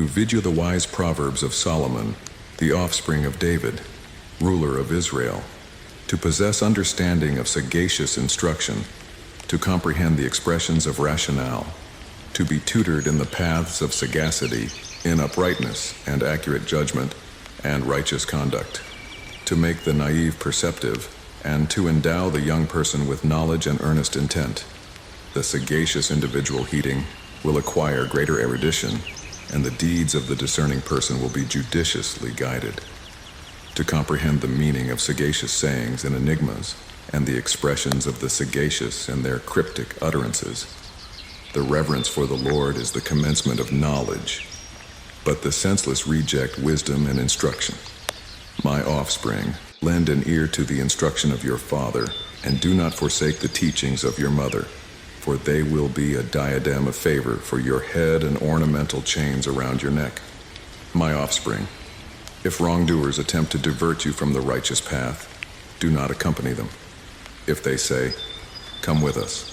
vidya the wise Proverbs of Solomon, the offspring of David, ruler of Israel, to possess understanding of sagacious instruction, to comprehend the expressions of rationale, to be tutored in the paths of sagacity, in uprightness and accurate judgment and righteous conduct, to make the naive perceptive, and to endow the young person with knowledge and earnest intent. The sagacious individual heeding will acquire greater erudition, and the deeds of the discerning person will be judiciously guided. To comprehend the meaning of sagacious sayings and enigmas, and the expressions of the sagacious and their cryptic utterances. The reverence for the Lord is the commencement of knowledge, but the senseless reject wisdom and instruction. My offspring, lend an ear to the instruction of your father, and do not forsake the teachings of your mother, for they will be a diadem of favor for your head and ornamental chains around your neck. My offspring, if wrongdoers attempt to divert you from the righteous path, do not accompany them. If they say, "Come with us,"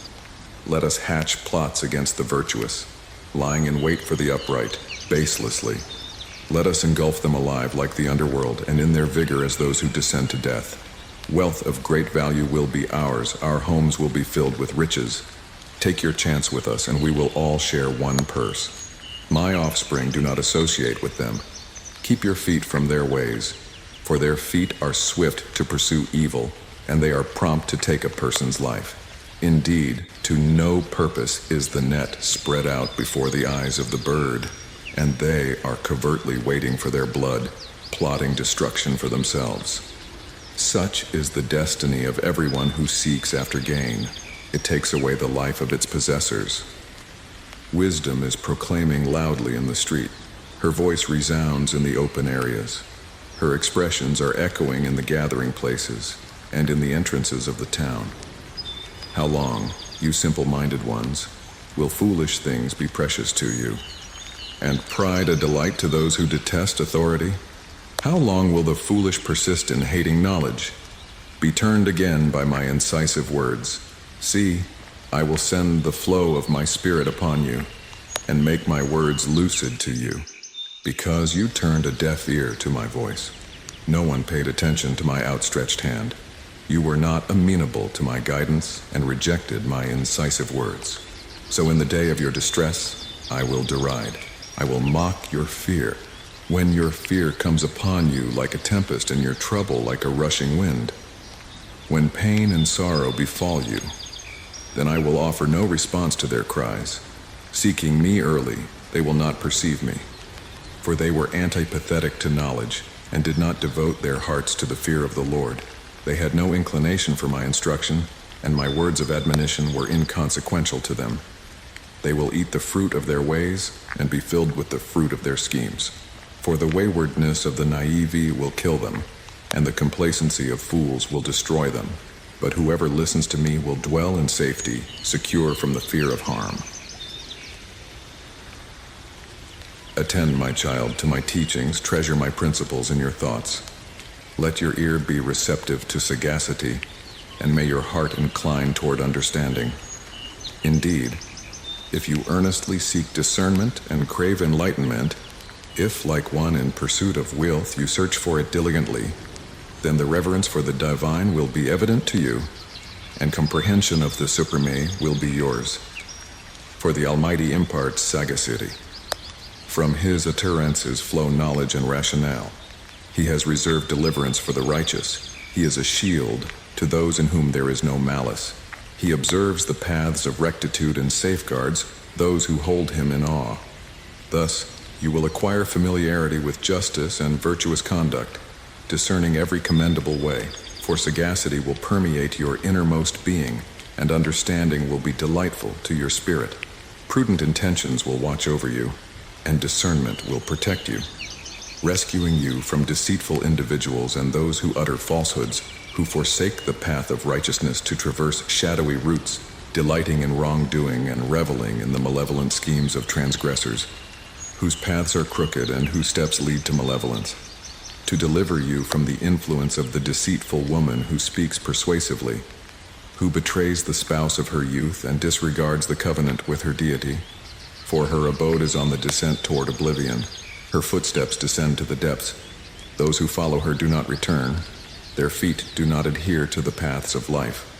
let us hatch plots against the virtuous, lying in wait for the upright, baselessly. Let us engulf them alive like the underworld, and in their vigor as those who descend to death. Wealth of great value will be ours, our homes will be filled with riches. Take your chance with us, and we will all share one purse. My offspring, do not associate with them. Keep your feet from their ways, for their feet are swift to pursue evil, and they are prompt to take a person's life. Indeed, to no purpose is the net spread out before the eyes of the bird, and they are covertly waiting for their blood, plotting destruction for themselves. Such is the destiny of everyone who seeks after gain. It takes away the life of its possessors. Wisdom is proclaiming loudly in the street. Her voice resounds in the open areas. Her expressions are echoing in the gathering places and in the entrances of the town. How long, you simple-minded ones, will foolish things be precious to you, and pride a delight to those who detest authority? How long will the foolish persist in hating knowledge? Be turned again by my incisive words. See, I will send the flow of my spirit upon you, and make my words lucid to you, because you turned a deaf ear to my voice. No one paid attention to my outstretched hand. You were not amenable to my guidance and rejected my incisive words. So in the day of your distress, I will deride. I will mock your fear. When your fear comes upon you like a tempest and your trouble like a rushing wind. When pain and sorrow befall you, then I will offer no response to their cries. Seeking me early, they will not perceive me. For they were antipathetic to knowledge and did not devote their hearts to the fear of the Lord. They had no inclination for my instruction, and my words of admonition were inconsequential to them. They will eat the fruit of their ways and be filled with the fruit of their schemes. For the waywardness of the naive will kill them, and the complacency of fools will destroy them. But whoever listens to me will dwell in safety, secure from the fear of harm. Attend, my child, to my teachings, treasure my principles in your thoughts. Let your ear be receptive to sagacity, and may your heart incline toward understanding. Indeed, if you earnestly seek discernment and crave enlightenment, if, like one in pursuit of wealth, you search for it diligently, then the reverence for the divine will be evident to you, and comprehension of the supreme will be yours. For the Almighty imparts sagacity. From his utterances flow knowledge and rationale. He has reserved deliverance for the righteous. He is a shield to those in whom there is no malice. He observes the paths of rectitude and safeguards those who hold him in awe. Thus, you will acquire familiarity with justice and virtuous conduct, discerning every commendable way, for sagacity will permeate your innermost being, and understanding will be delightful to your spirit. Prudent intentions will watch over you, and discernment will protect you, rescuing you from deceitful individuals and those who utter falsehoods, who forsake the path of righteousness to traverse shadowy routes, delighting in wrongdoing and reveling in the malevolent schemes of transgressors, whose paths are crooked and whose steps lead to malevolence, to deliver you from the influence of the deceitful woman who speaks persuasively, who betrays the spouse of her youth and disregards the covenant with her deity, for her abode is on the descent toward oblivion, Her footsteps descend to the depths. Those who follow her do not return. Their feet do not adhere to the paths of life.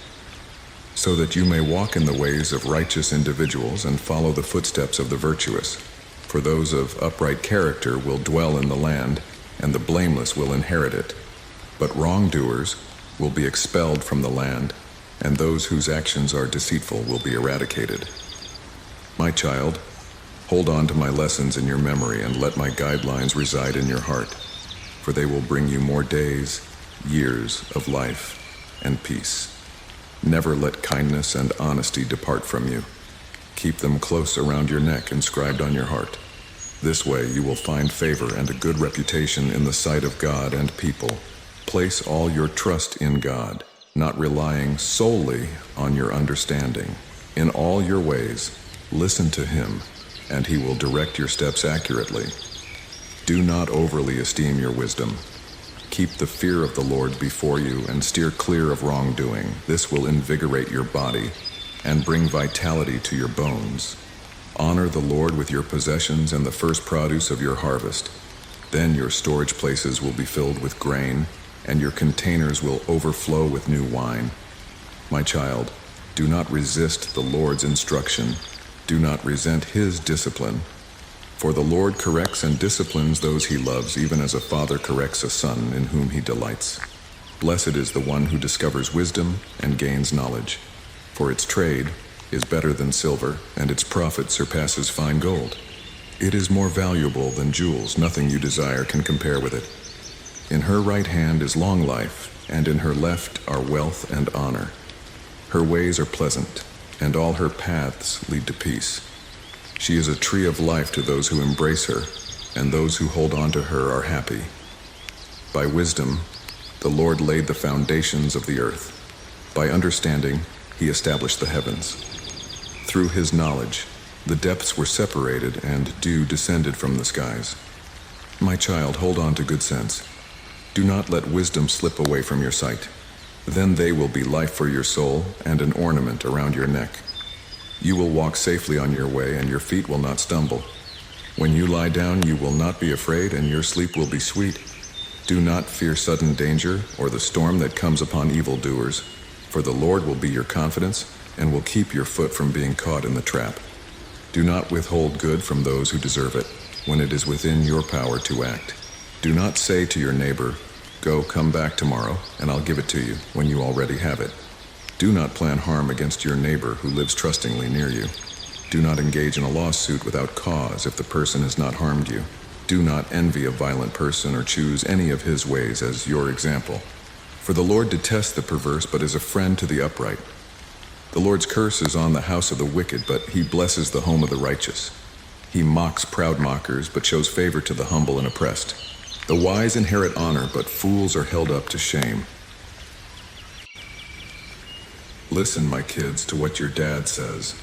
So that you may walk in the ways of righteous individuals and follow the footsteps of the virtuous. For those of upright character will dwell in the land, and the blameless will inherit it. But wrongdoers will be expelled from the land, and those whose actions are deceitful will be eradicated. My child, hold on to my lessons in your memory and let my guidelines reside in your heart, for they will bring you more days, years of life, and peace. Never let kindness and honesty depart from you. Keep them close around your neck, inscribed on your heart. This way you will find favor and a good reputation in the sight of God and people. Place all your trust in God, not relying solely on your understanding. In all your ways, listen to Him, and He will direct your steps accurately. Do not overly esteem your wisdom. Keep the fear of the Lord before you and steer clear of wrongdoing. This will invigorate your body and bring vitality to your bones. Honor the Lord with your possessions and the first produce of your harvest. Then your storage places will be filled with grain, and your containers will overflow with new wine. My child, do not resist the Lord's instruction. Do not resent His discipline. For the Lord corrects and disciplines those He loves, even as a father corrects a son in whom He delights. Blessed is the one who discovers wisdom and gains knowledge, for its trade is better than silver, and its profit surpasses fine gold. It is more valuable than jewels. Nothing you desire can compare with it. In her right hand is long life, and in her left are wealth and honor. Her ways are pleasant, and all her paths lead to peace. She is a tree of life to those who embrace her, and those who hold on to her are happy. By wisdom, the Lord laid the foundations of the earth. By understanding, He established the heavens. Through His knowledge, the depths were separated, and dew descended from the skies. My child, hold on to good sense. Do not let wisdom slip away from your sight. Then they will be life for your soul and an ornament around your neck. You will walk safely on your way, and your feet will not stumble. When you lie down, you will not be afraid, and your sleep will be sweet. Do not fear sudden danger or the storm that comes upon evildoers, for the Lord will be your confidence and will keep your foot from being caught in the trap. Do not withhold good from those who deserve it, when it is within your power to act. Do not say to your neighbor, "Go, come back tomorrow, and I'll give it to you," when you already have it. Do not plan harm against your neighbor who lives trustingly near you. Do not engage in a lawsuit without cause if the person has not harmed you. Do not envy a violent person or choose any of his ways as your example. For the Lord detests the perverse, but is a friend to the upright. The Lord's curse is on the house of the wicked, but He blesses the home of the righteous. He mocks proud mockers, but shows favor to the humble and oppressed. The wise inherit honor, but fools are held up to shame. Listen, my kids, to what your dad says.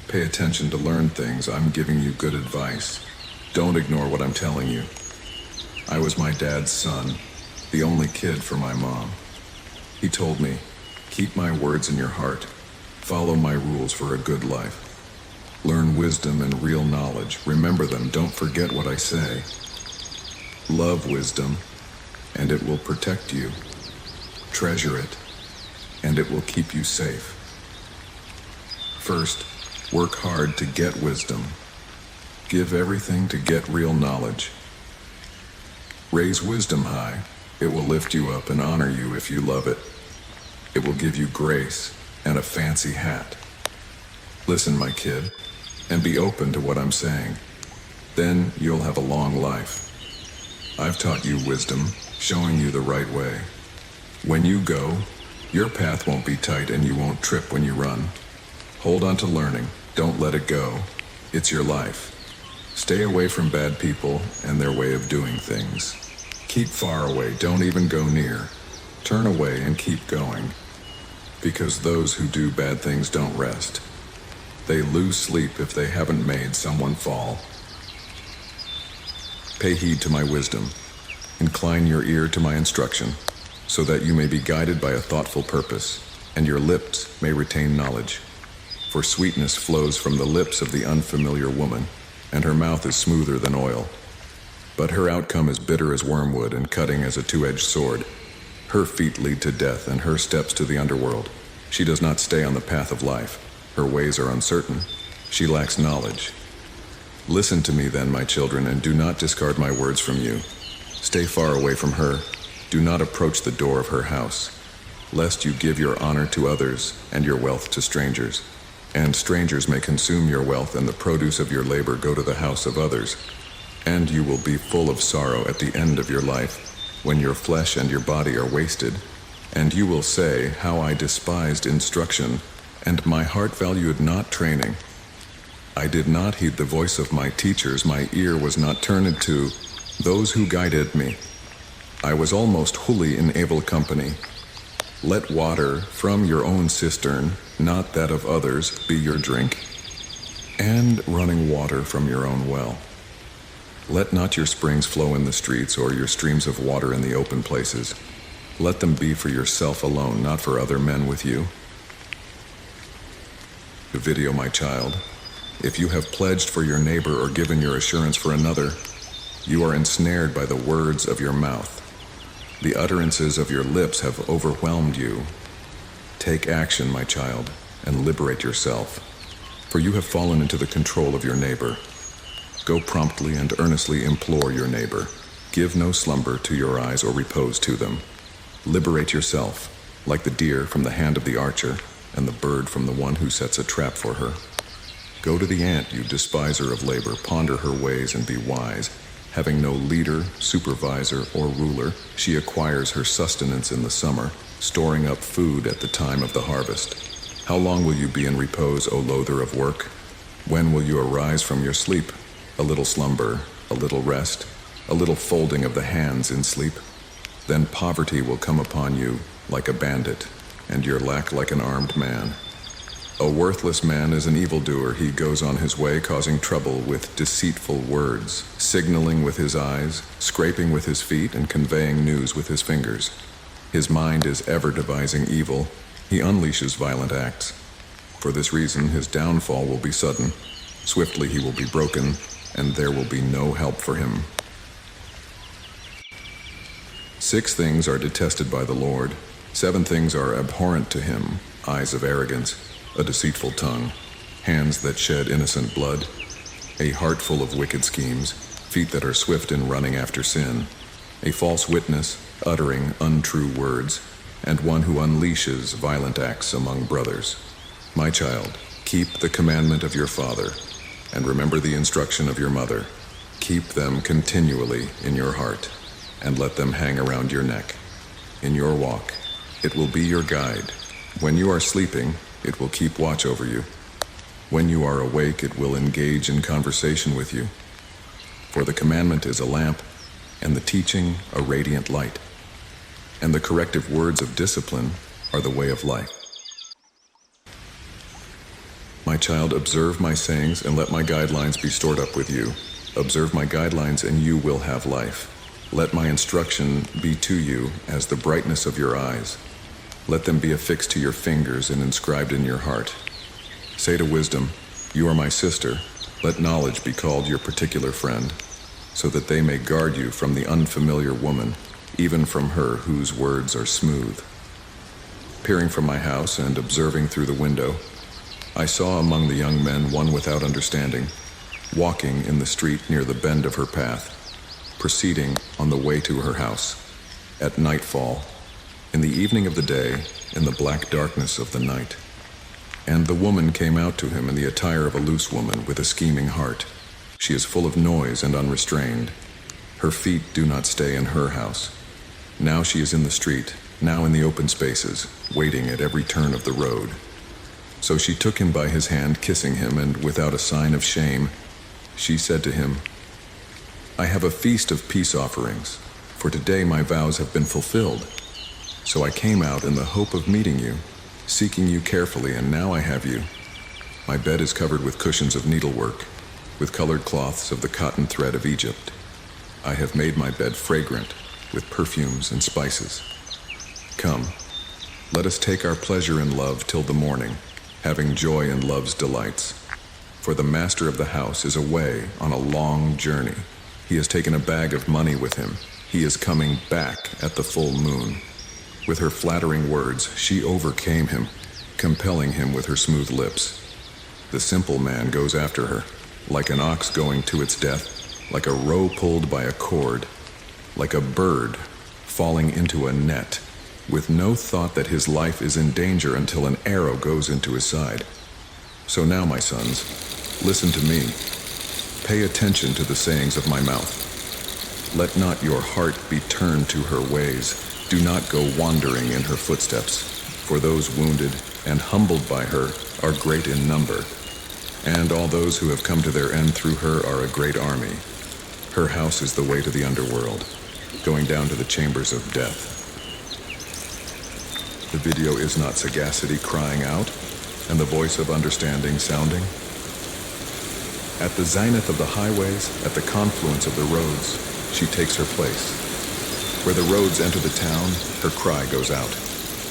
Pay attention to learn things. I'm giving you good advice. Don't ignore what I'm telling you. I was my dad's son, the only kid for my mom. He told me, keep my words in your heart. Follow my rules for a good life. Learn wisdom and real knowledge. Remember them. Don't forget what I say. Love wisdom, and it will protect you. Treasure it, and it will keep you safe. First, work hard to get wisdom. Give everything to get real knowledge. Raise wisdom high. It will lift you up and honor you if you love it. It will give you grace and a fancy hat. Listen, my kid, and be open to what I'm saying. Then you'll have a long life. I've taught you wisdom, showing you the right way. When you go, your path won't be tight and you won't trip when you run. Hold on to learning. Don't let it go. It's your life. Stay away from bad people and their way of doing things. Keep far away. Don't even go near. Turn away and keep going. Because those who do bad things don't rest. They lose sleep if they haven't made someone fall. Pay heed to my wisdom. Incline your ear to my instruction, so that you may be guided by a thoughtful purpose, and your lips may retain knowledge. For sweetness flows from the lips of the unfamiliar woman, and her mouth is smoother than oil. but her outcome is bitter as wormwood and cutting as a two-edged sword. Her feet lead to death, and her steps to the underworld. She does not stay on the path of life. Her ways are uncertain. She lacks knowledge. Listen to me then, my children, and do not discard my words from you. Stay far away from her. Do not approach the door of her house, lest you give your honor to others and your wealth to strangers. And strangers may consume your wealth, and the produce of your labor go to the house of others. And you will be full of sorrow at the end of your life, when your flesh and your body are wasted. And you will say, how I despised instruction, and my heart valued not training. I did not heed the voice of my teachers, my ear was not turned to those who guided me. I was almost wholly in evil company. Let water from your own cistern, not that of others, be your drink, and running water from your own well. Let not your springs flow in the streets, or your streams of water in the open places. Let them be for yourself alone, not for other men with you. The video, my child. If you have pledged for your neighbor or given your assurance for another, you are ensnared by the words of your mouth. The utterances of your lips have overwhelmed you. Take action, my child, and liberate yourself, for you have fallen into the control of your neighbor. Go promptly and earnestly implore your neighbor. Give no slumber to your eyes or repose to them. Liberate yourself, like the deer from the hand of the archer, and the bird from the one who sets a trap for her. Go to the ant, you despiser of labor, ponder her ways and be wise. Having no leader, supervisor, or ruler, she acquires her sustenance in the summer, storing up food at the time of the harvest. How long will you be in repose, O loather of work? When will you arise from your sleep? A little slumber, a little rest, a little folding of the hands in sleep. Then poverty will come upon you like a bandit, and your lack like an armed man. A worthless man is an evildoer. He goes on his way, causing trouble with deceitful words, signaling with his eyes, scraping with his feet, and conveying news with his fingers. His mind is ever devising evil. He unleashes violent acts. For this reason, his downfall will be sudden. Swiftly he will be broken, and there will be no help for him. 6 things are detested by the Lord. 7 things are abhorrent to him: eyes of arrogance, a deceitful tongue, hands that shed innocent blood, a heart full of wicked schemes, feet that are swift in running after sin, a false witness, uttering untrue words, and one who unleashes violent acts among brothers. My child, keep the commandment of your father, and remember the instruction of your mother. Keep them continually in your heart, and let them hang around your neck. In your walk, it will be your guide. When you are sleeping, it will keep watch over you. When you are awake, it will engage in conversation with you. For the commandment is a lamp, and the teaching a radiant light. And the corrective words of discipline are the way of life. My child, observe my sayings and let my guidelines be stored up with you. Observe my guidelines and you will have life. Let my instruction be to you as the brightness of your eyes. Let them be affixed to your fingers and inscribed in your heart. Say to wisdom, you are my sister. Let knowledge be called your particular friend, so that they may guard you from the unfamiliar woman, even from her whose words are smooth. Peering from my house and observing through the window, I saw among the young men one without understanding, walking in the street near the bend of her path, proceeding on the way to her house. At nightfall, in the evening of the day, in the black darkness of the night. And the woman came out to him in the attire of a loose woman with a scheming heart. She is full of noise and unrestrained. Her feet do not stay in her house. Now she is in the street, now in the open spaces, waiting at every turn of the road. So she took him by his hand, kissing him, and without a sign of shame, she said to him, I have a feast of peace offerings, for today my vows have been fulfilled. So I came out in the hope of meeting you, seeking you carefully, and now I have you. My bed is covered with cushions of needlework, with colored cloths of the cotton thread of Egypt. I have made my bed fragrant with perfumes and spices. Come, let us take our pleasure in love till the morning, having joy in love's delights. For the master of the house is away on a long journey. He has taken a bag of money with him. He is coming back at the full moon. With her flattering words, she overcame him, compelling him with her smooth lips. The simple man goes after her, like an ox going to its death, like a roe pulled by a cord, like a bird falling into a net, with no thought that his life is in danger until an arrow goes into his side. So now, my sons, listen to me. Pay attention to the sayings of my mouth. Let not your heart be turned to her ways. Do not go wandering in her footsteps, for those wounded and humbled by her are great in number, and all those who have come to their end through her are a great army. Her house is the way to the underworld, going down to the chambers of death. The video is not sagacity crying out, and the voice of understanding sounding. At the zenith of the highways, at the confluence of the roads, she takes her place. Where the roads enter the town, her cry goes out.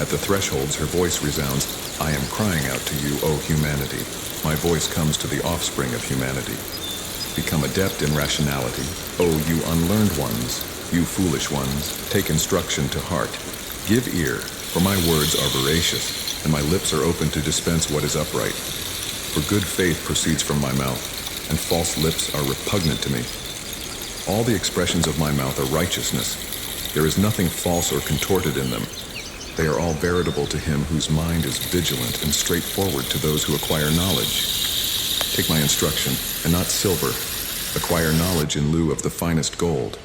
At the thresholds, her voice resounds, I am crying out to you, O humanity. My voice comes to the offspring of humanity. Become adept in rationality, O you unlearned ones, you foolish ones, take instruction to heart. Give ear, for my words are veracious, and my lips are open to dispense what is upright. For good faith proceeds from my mouth, and false lips are repugnant to me. All the expressions of my mouth are righteousness. There is nothing false or contorted in them. They are all veritable to him whose mind is vigilant and straightforward to those who acquire knowledge. Take my instruction, and not silver. Acquire knowledge in lieu of the finest gold.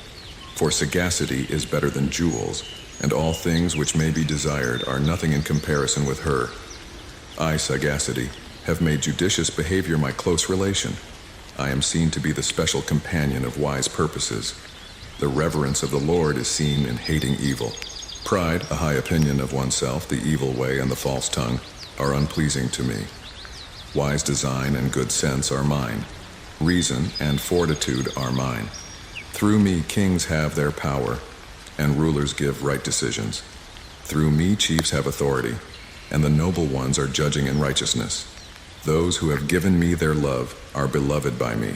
For sagacity is better than jewels, and all things which may be desired are nothing in comparison with her. I, sagacity, have made judicious behavior my close relation. I am seen to be the special companion of wise purposes. The reverence of the Lord is seen in hating evil. Pride, a high opinion of oneself, the evil way, and the false tongue are unpleasing to me. Wise design and good sense are mine. Reason and fortitude are mine. Through me kings have their power, and rulers give right decisions. Through me chiefs have authority, and the noble ones are judging in righteousness. Those who have given me their love are beloved by me,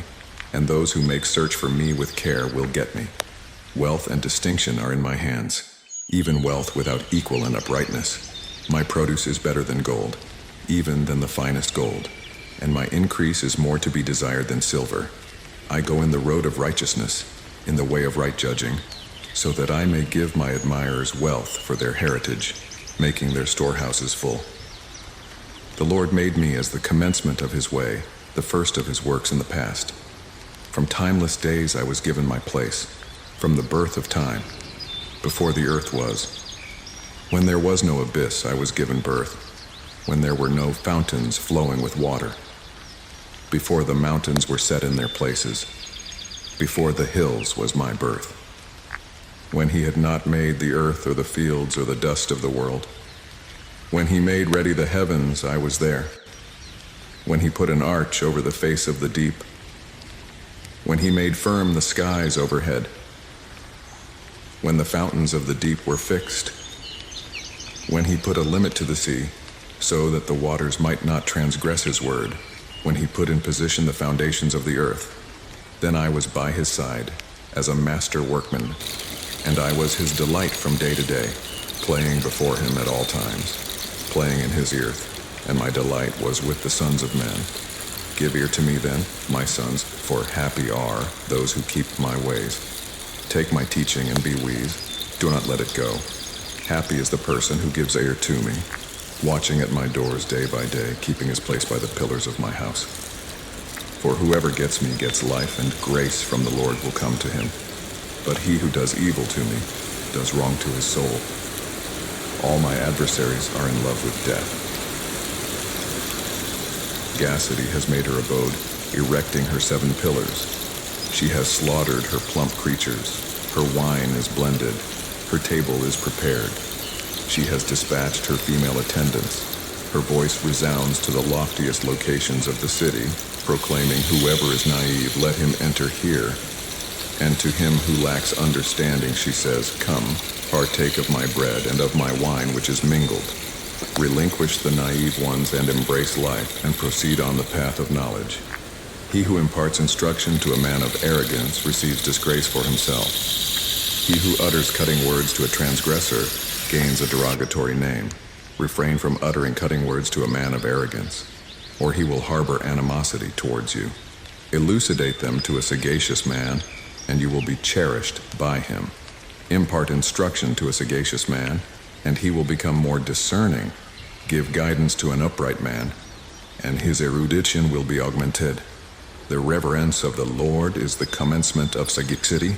and those who make search for me with care will get me. Wealth and distinction are in my hands, even wealth without equal in uprightness. My produce is better than gold, even than the finest gold, and my increase is more to be desired than silver. I go in the road of righteousness, in the way of right judging, so that I may give my admirers wealth for their heritage, making their storehouses full. The Lord made me as the commencement of his way, the first of his works in the past. From timeless days I was given my place, from the birth of time, before the earth was. When there was no abyss, I was given birth, when there were no fountains flowing with water, before the mountains were set in their places, before the hills was my birth. When he had not made the earth or the fields or the dust of the world, when he made ready the heavens, I was there. When he put an arch over the face of the deep. When he made firm the skies overhead. When the fountains of the deep were fixed. When he put a limit to the sea, so that the waters might not transgress his word. When he put in position the foundations of the earth. Then I was by his side, as a master workman, and I was his delight from day to day, playing before him at all times. Playing in his earth, and my delight was with the sons of men. Give ear to me then, my sons, for happy are those who keep my ways. Take my teaching and be wise, do not let it go. Happy is the person who gives ear to me, watching at my doors day by day, keeping his place by the pillars of my house. For whoever gets me gets life, and grace from the Lord will come to him. But he who does evil to me does wrong to his soul. All my adversaries are in love with death. Sagacity has made her abode, erecting her 7 pillars. She has slaughtered her plump creatures. Her wine is blended. Her table is prepared. She has dispatched her female attendants. Her voice resounds to the loftiest locations of the city, proclaiming, whoever is naive, let him enter here. And to him who lacks understanding, she says, come, partake of my bread and of my wine which is mingled. Relinquish the naive ones and embrace life, and proceed on the path of knowledge. He who imparts instruction to a man of arrogance receives disgrace for himself. He who utters cutting words to a transgressor gains a derogatory name. Refrain from uttering cutting words to a man of arrogance, or he will harbor animosity towards you. Elucidate them to a sagacious man, and you will be cherished by him. Impart instruction to a sagacious man, and he will become more discerning. Give guidance to an upright man, and his erudition will be augmented. The reverence of the Lord is the commencement of sagacity,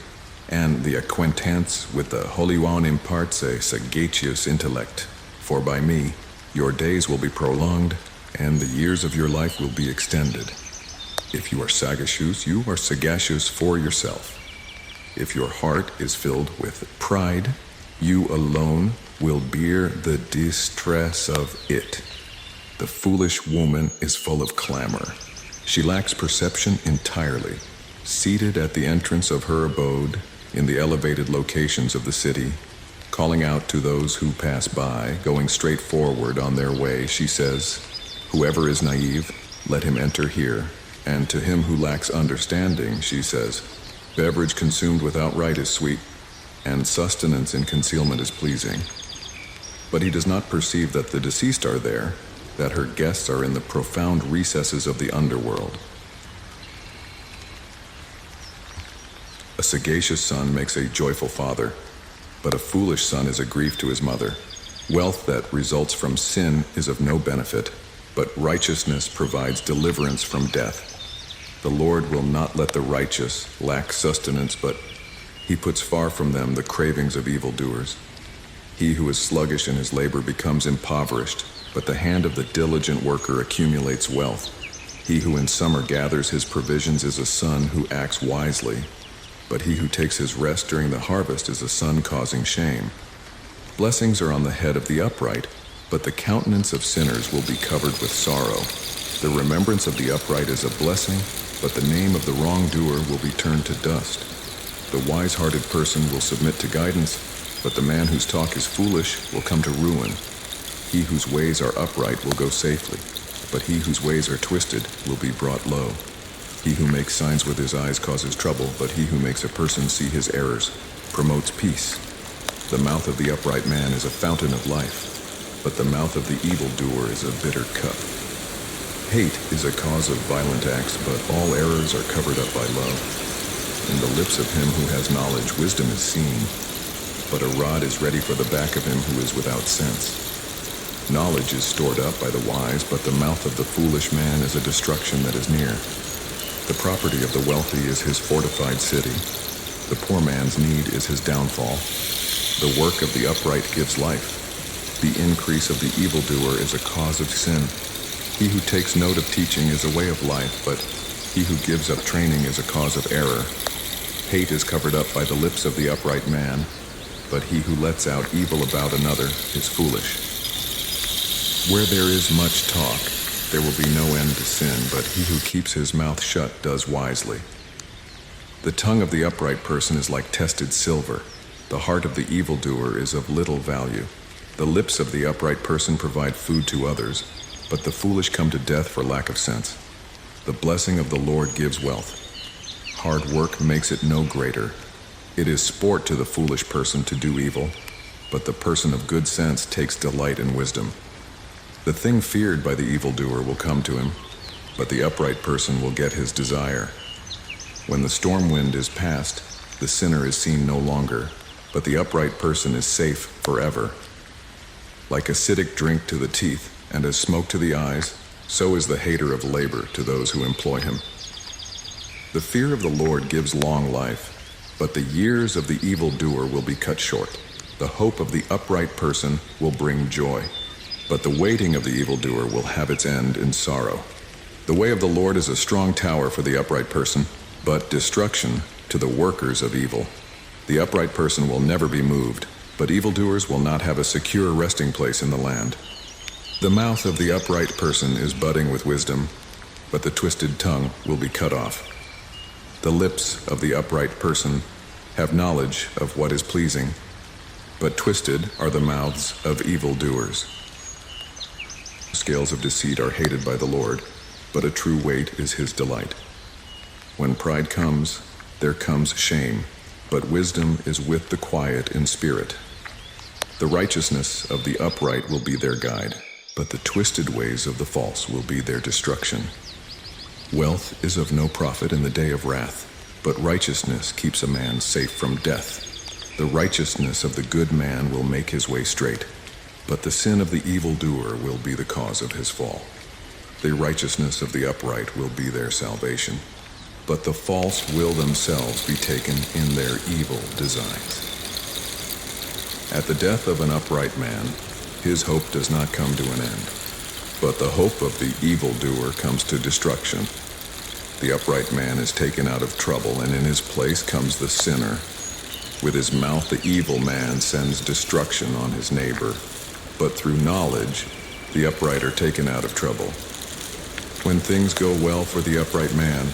and the acquaintance with the Holy One imparts a sagacious intellect. For by me your days will be prolonged, and the years of your life will be extended. If you are sagacious, you are sagacious for yourself. If your heart is filled with pride, you alone will bear the distress of it. The foolish woman is full of clamor. She lacks perception entirely. Seated at the entrance of her abode, in the elevated locations of the city, calling out to those who pass by, going straight forward on their way, she says, "Whoever is naive, let him enter here." And to him who lacks understanding, she says, "Beverage consumed without right is sweet, and sustenance in concealment is pleasing." But he does not perceive that the deceased are there, that her guests are in the profound recesses of the underworld. A sagacious son makes a joyful father, but a foolish son is a grief to his mother. Wealth that results from sin is of no benefit, but righteousness provides deliverance from death. The Lord will not let the righteous lack sustenance, but he puts far from them the cravings of evildoers. He who is sluggish in his labor becomes impoverished, but the hand of the diligent worker accumulates wealth. He who in summer gathers his provisions is a son who acts wisely, but he who takes his rest during the harvest is a son causing shame. Blessings are on the head of the upright, but the countenance of sinners will be covered with sorrow. The remembrance of the upright is a blessing, but the name of the wrongdoer will be turned to dust. The wise-hearted person will submit to guidance, but the man whose talk is foolish will come to ruin. He whose ways are upright will go safely, but he whose ways are twisted will be brought low. He who makes signs with his eyes causes trouble, but he who makes a person see his errors promotes peace. The mouth of the upright man is a fountain of life, but the mouth of the evildoer is a bitter cup. Hate is a cause of violent acts, but all errors are covered up by love. In the lips of him who has knowledge, wisdom is seen, but a rod is ready for the back of him who is without sense. Knowledge is stored up by the wise, but the mouth of the foolish man is a destruction that is near. The property of the wealthy is his fortified city. The poor man's need is his downfall. The work of the upright gives life. The increase of the evildoer is a cause of sin. He who takes note of teaching is a way of life, but he who gives up training is a cause of error. Hate is covered up by the lips of the upright man, but he who lets out evil about another is foolish. Where there is much talk, there will be no end to sin, but he who keeps his mouth shut does wisely. The tongue of the upright person is like tested silver. The heart of the evildoer is of little value. The lips of the upright person provide food to others, but the foolish come to death for lack of sense. The blessing of the Lord gives wealth. Hard work makes it no greater. It is sport to the foolish person to do evil, but the person of good sense takes delight in wisdom. The thing feared by the evildoer will come to him, but the upright person will get his desire. When the storm wind is past, the sinner is seen no longer, but the upright person is safe forever. Like acidic drink to the teeth and as smoke to the eyes, so is the hater of labor to those who employ him. The fear of the Lord gives long life, but the years of the evildoer will be cut short. The hope of the upright person will bring joy, but the waiting of the evildoer will have its end in sorrow. The way of the Lord is a strong tower for the upright person, but destruction to the workers of evil. The upright person will never be moved, but evildoers will not have a secure resting place in the land. The mouth of the upright person is budding with wisdom, but the twisted tongue will be cut off. The lips of the upright person have knowledge of what is pleasing, but twisted are the mouths of evildoers. Scales of deceit are hated by the Lord, but a true weight is his delight. When pride comes, there comes shame, but wisdom is with the quiet in spirit. The righteousness of the upright will be their guide, but the twisted ways of the false will be their destruction. Wealth is of no profit in the day of wrath, but righteousness keeps a man safe from death. The righteousness of the good man will make his way straight, but the sin of the evildoer will be the cause of his fall. The righteousness of the upright will be their salvation, but the false will themselves be taken in their evil designs. At the death of an upright man, his hope does not come to an end, but the hope of the evildoer comes to destruction. The upright man is taken out of trouble, and in his place comes the sinner. With his mouth the evil man sends destruction on his neighbor, but through knowledge the upright are taken out of trouble. When things go well for the upright man,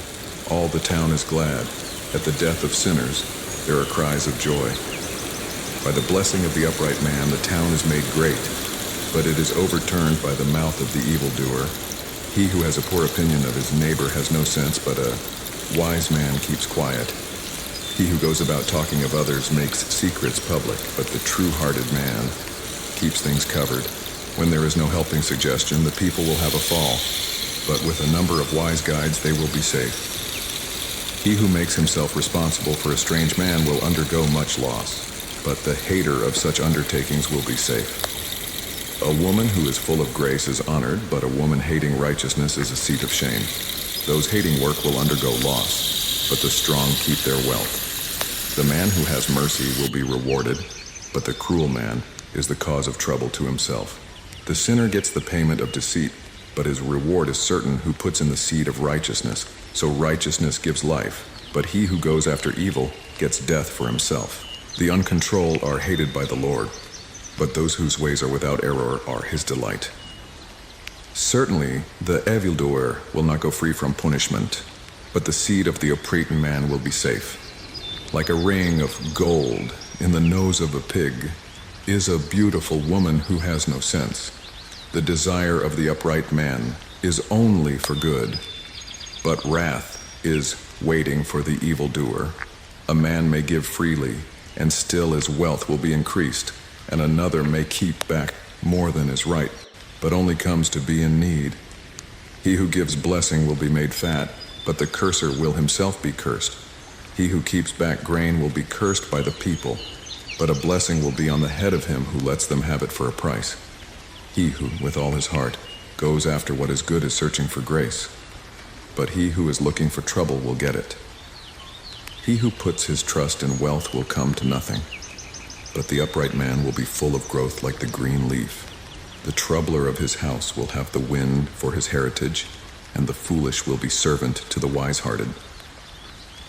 all the town is glad. At the death of sinners, there are cries of joy. By the blessing of the upright man, the town is made great, but it is overturned by the mouth of the evildoer. He who has a poor opinion of his neighbor has no sense, but a wise man keeps quiet. He who goes about talking of others makes secrets public, but the true-hearted man keeps things covered. When there is no helping suggestion, the people will have a fall, but with a number of wise guides they will be safe. He who makes himself responsible for a strange man will undergo much loss, but the hater of such undertakings will be safe. A woman who is full of grace is honored, but a woman hating righteousness is a seat of shame. Those hating work will undergo loss, but the strong keep their wealth. The man who has mercy will be rewarded, but the cruel man is the cause of trouble to himself. The sinner gets the payment of deceit, but his reward is certain who puts in the seed of righteousness. So righteousness gives life, but he who goes after evil gets death for himself. The uncontrolled are hated by the Lord, but those whose ways are without error are his delight. Certainly, the evildoer will not go free from punishment, but the seed of the upright man will be safe. Like a ring of gold in the nose of a pig is a beautiful woman who has no sense. The desire of the upright man is only for good, but wrath is waiting for the evildoer. A man may give freely, and still his wealth will be increased, and another may keep back more than is right, but only comes to be in need. He who gives blessing will be made fat, but the curser will himself be cursed. He who keeps back grain will be cursed by the people, but a blessing will be on the head of him who lets them have it for a price. He who, with all his heart, goes after what is good is searching for grace, but he who is looking for trouble will get it. He who puts his trust in wealth will come to nothing, but the upright man will be full of growth like the green leaf. The troubler of his house will have the wind for his heritage, and the foolish will be servant to the wise-hearted.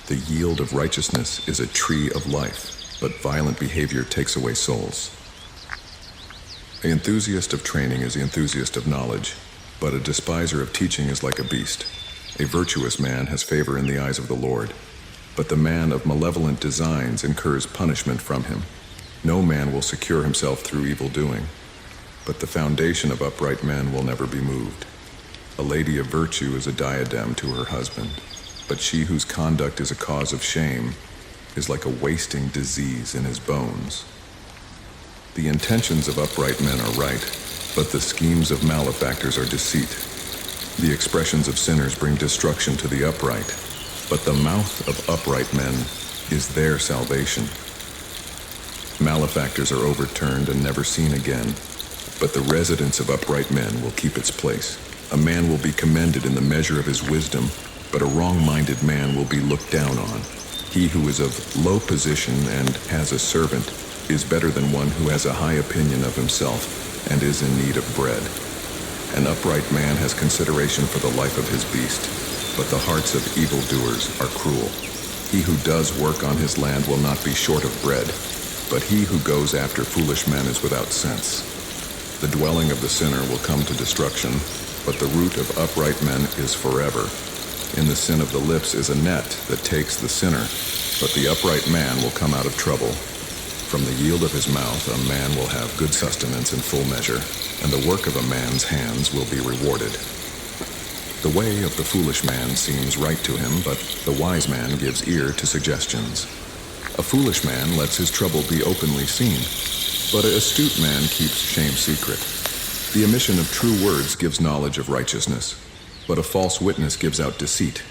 The yield of righteousness is a tree of life, but violent behavior takes away souls. The enthusiast of training is the enthusiast of knowledge, but a despiser of teaching is like a beast. A virtuous man has favor in the eyes of the Lord, but the man of malevolent designs incurs punishment from him. No man will secure himself through evil doing, but the foundation of upright men will never be moved. A lady of virtue is a diadem to her husband, but she whose conduct is a cause of shame is like a wasting disease in his bones. The intentions of upright men are right, but the schemes of malefactors are deceit. The expressions of sinners bring destruction to the upright, but the mouth of upright men is their salvation. Malefactors are overturned and never seen again, but the residence of upright men will keep its place. A man will be commended in the measure of his wisdom, but a wrong-minded man will be looked down on. He who is of low position and has a servant is better than one who has a high opinion of himself and is in need of bread. An upright man has consideration for the life of his beast, but the hearts of evildoers are cruel. He who does work on his land will not be short of bread, but he who goes after foolish men is without sense. The dwelling of the sinner will come to destruction, but the root of upright men is forever. In the sin of the lips is a net that takes the sinner, but the upright man will come out of trouble. From the yield of his mouth a man will have good sustenance in full measure, and the work of a man's hands will be rewarded. The way of the foolish man seems right to him, but the wise man gives ear to suggestions. A foolish man lets his trouble be openly seen, but an astute man keeps shame secret. The omission of true words gives knowledge of righteousness, but a false witness gives out deceit.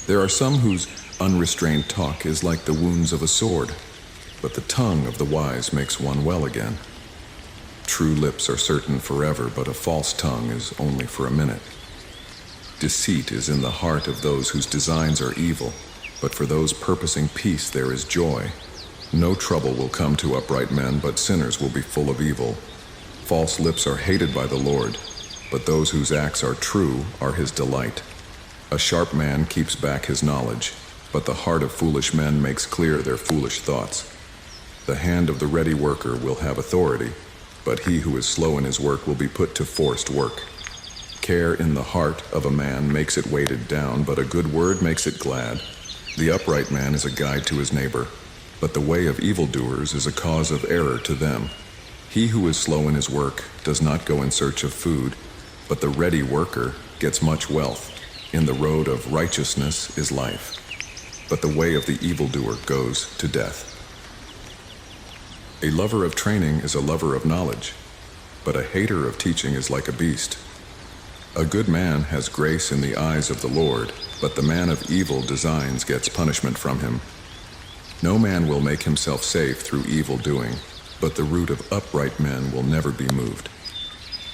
There are some whose unrestrained talk is like the wounds of a sword, but the tongue of the wise makes one well again. True lips are certain forever, but a false tongue is only for a minute. Deceit is in the heart of those whose designs are evil, but for those purposing peace there is joy. No trouble will come to upright men, but sinners will be full of evil. False lips are hated by the Lord, but those whose acts are true are his delight. A sharp man keeps back his knowledge, but the heart of foolish men makes clear their foolish thoughts. The hand of the ready worker will have authority, but he who is slow in his work will be put to forced work. Care in the heart of a man makes it weighted down, but a good word makes it glad. The upright man is a guide to his neighbor, but the way of evildoers is a cause of error to them. He who is slow in his work does not go in search of food, but the ready worker gets much wealth. In the road of righteousness is life, but the way of the evildoer goes to death. A lover of training is a lover of knowledge, but a hater of teaching is like a beast. A good man has grace in the eyes of the Lord, but the man of evil designs gets punishment from him. No man will make himself safe through evil doing, but the root of upright men will never be moved.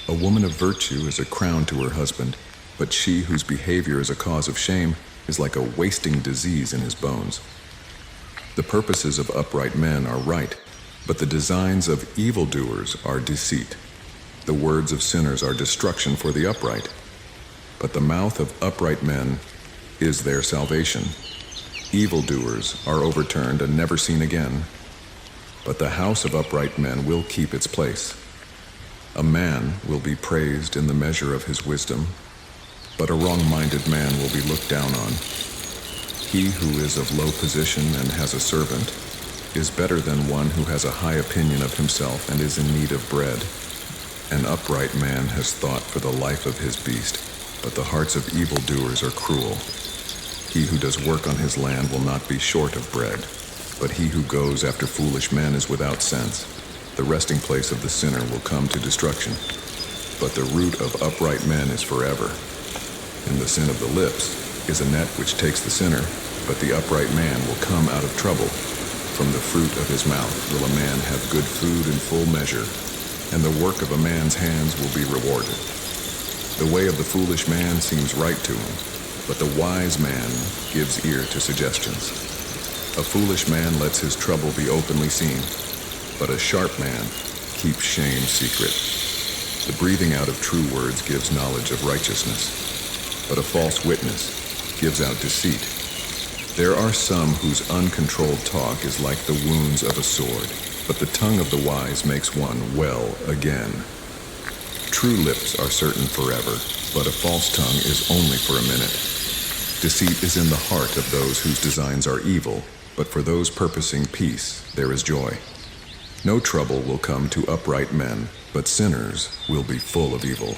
A woman of virtue is a crown to her husband, but she whose behavior is a cause of shame is like a wasting disease in his bones. The purposes of upright men are right, but the designs of evildoers are deceit. The words of sinners are destruction for the upright, but the mouth of upright men is their salvation. Evildoers are overturned and never seen again, but the house of upright men will keep its place. A man will be praised in the measure of his wisdom, but a wrong-minded man will be looked down on. He who is of low position and has a servant is better than one who has a high opinion of himself and is in need of bread. An upright man has thought for the life of his beast, but the hearts of evildoers are cruel. He who does work on his land will not be short of bread, but he who goes after foolish men is without sense. The resting place of the sinner will come to destruction, but the root of upright men is forever. In the sin of the lips is a net which takes the sinner, but the upright man will come out of trouble. From the fruit of his mouth will a man have good food in full measure, and the work of a man's hands will be rewarded. The way of the foolish man seems right to him, but the wise man gives ear to suggestions. A foolish man lets his trouble be openly seen, but a sharp man keeps shame secret. The breathing out of true words gives knowledge of righteousness, but a false witness gives out deceit. There are some whose uncontrolled talk is like the wounds of a sword, but the tongue of the wise makes one well again. True lips are certain forever, but a false tongue is only for a minute. Deceit is in the heart of those whose designs are evil, but for those purposing peace there is joy. No trouble will come to upright men, but sinners will be full of evil.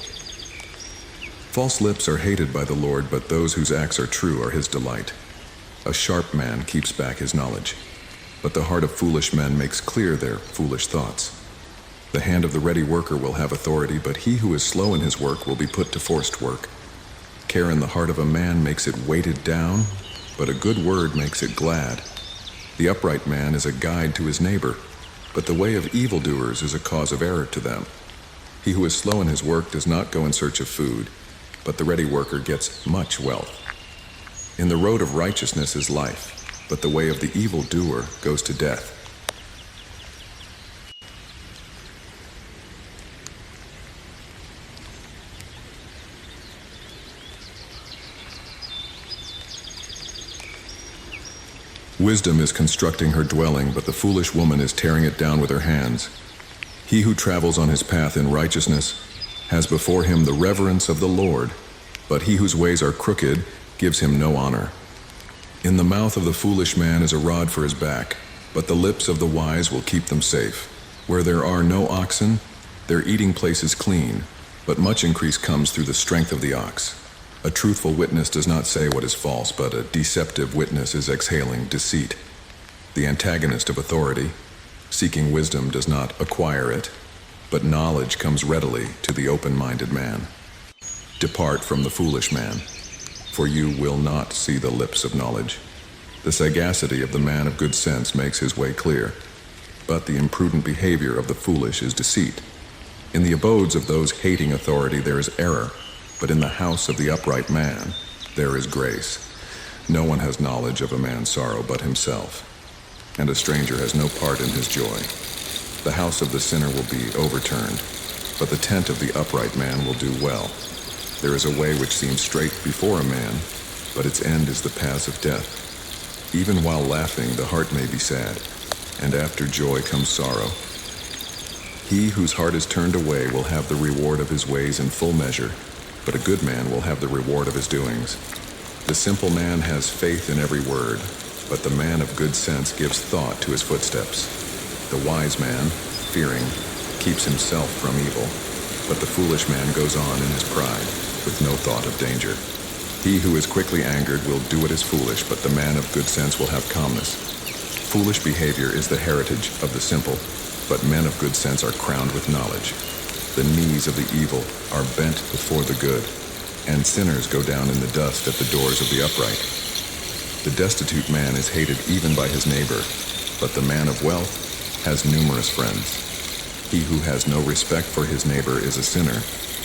False lips are hated by the Lord, but those whose acts are true are his delight. A sharp man keeps back his knowledge, but the heart of foolish men makes clear their foolish thoughts. The hand of the ready worker will have authority, but he who is slow in his work will be put to forced work. Care in the heart of a man makes it weighted down, but a good word makes it glad. The upright man is a guide to his neighbor, but the way of evildoers is a cause of error to them. He who is slow in his work does not go in search of food, but the ready worker gets much wealth. In the road of righteousness is life, but the way of the evildoer goes to death. Wisdom is constructing her dwelling, but the foolish woman is tearing it down with her hands. He who travels on his path in righteousness has before him the reverence of the Lord, but he whose ways are crooked gives him no honor. In the mouth of the foolish man is a rod for his back, but the lips of the wise will keep them safe. Where there are no oxen, their eating place is clean, but much increase comes through the strength of the ox. A truthful witness does not say what is false, but a deceptive witness is exhaling deceit. The antagonist of authority, seeking wisdom, does not acquire it, but knowledge comes readily to the open-minded man. Depart from the foolish man, for you will not see the lips of knowledge. The sagacity of the man of good sense makes his way clear, but the imprudent behavior of the foolish is deceit. In the abodes of those hating authority there is error, but in the house of the upright man there is grace. No one has knowledge of a man's sorrow but himself, and a stranger has no part in his joy. The house of the sinner will be overturned, but the tent of the upright man will do well. There is a way which seems straight before a man, but its end is the paths of death. Even while laughing, the heart may be sad, and after joy comes sorrow. He whose heart is turned away will have the reward of his ways in full measure, but a good man will have the reward of his doings. The simple man has faith in every word, but the man of good sense gives thought to his footsteps. The wise man, fearing, keeps himself from evil, but the foolish man goes on in his pride, with no thought of danger. He who is quickly angered will do what is foolish, but the man of good sense will have calmness. Foolish behavior is the heritage of the simple, but men of good sense are crowned with knowledge. The knees of the evil are bent before the good, and sinners go down in the dust at the doors of the upright. The destitute man is hated even by his neighbor, but the man of wealth has numerous friends. He who has no respect for his neighbor is a sinner,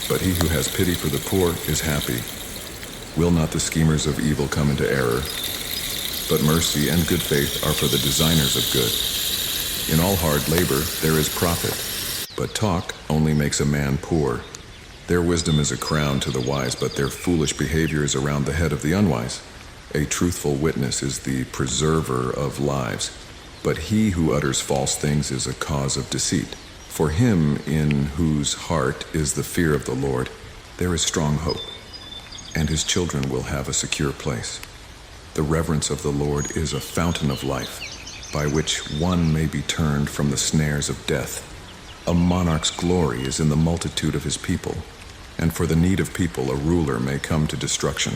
but he who has pity for the poor is happy. Will not the schemers of evil come into error? But mercy and good faith are for the designers of good. In all hard labor there is profit, but talk only makes a man poor. Their wisdom is a crown to the wise, but their foolish behavior is around the head of the unwise. A truthful witness is the preserver of lives, but he who utters false things is a cause of deceit. For him in whose heart is the fear of the Lord, there is strong hope, and his children will have a secure place. The reverence of the Lord is a fountain of life, by which one may be turned from the snares of death. A monarch's glory is in the multitude of his people, and for the need of people a ruler may come to destruction.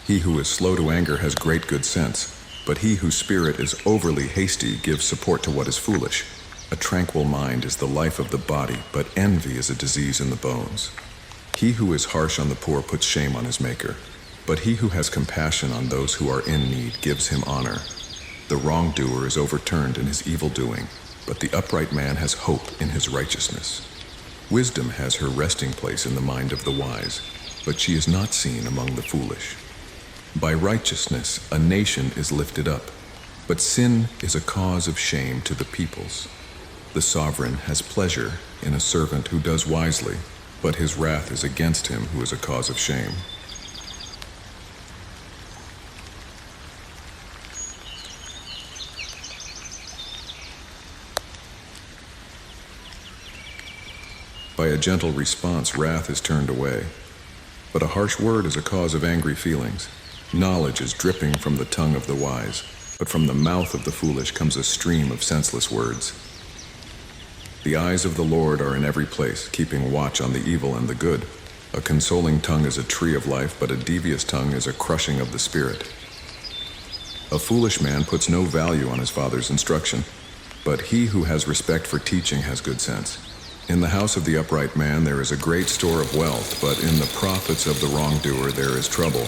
He who is slow to anger has great good sense, but he whose spirit is overly hasty gives support to what is foolish. A tranquil mind is the life of the body, but envy is a disease in the bones. He who is harsh on the poor puts shame on his maker, but he who has compassion on those who are in need gives him honor. The wrongdoer is overturned in his evil doing, but the upright man has hope in his righteousness. Wisdom has her resting place in the mind of the wise, but she is not seen among the foolish. By righteousness a nation is lifted up, but sin is a cause of shame to the peoples. The sovereign has pleasure in a servant who does wisely, but his wrath is against him who is a cause of shame. By a gentle response, wrath is turned away, but a harsh word is a cause of angry feelings. Knowledge is dripping from the tongue of the wise, but from the mouth of the foolish comes a stream of senseless words. The eyes of the Lord are in every place, keeping watch on the evil and the good. A consoling tongue is a tree of life, but a devious tongue is a crushing of the spirit. A foolish man puts no value on his father's instruction, but he who has respect for teaching has good sense. In the house of the upright man there is a great store of wealth, but in the profits of the wrongdoer there is trouble.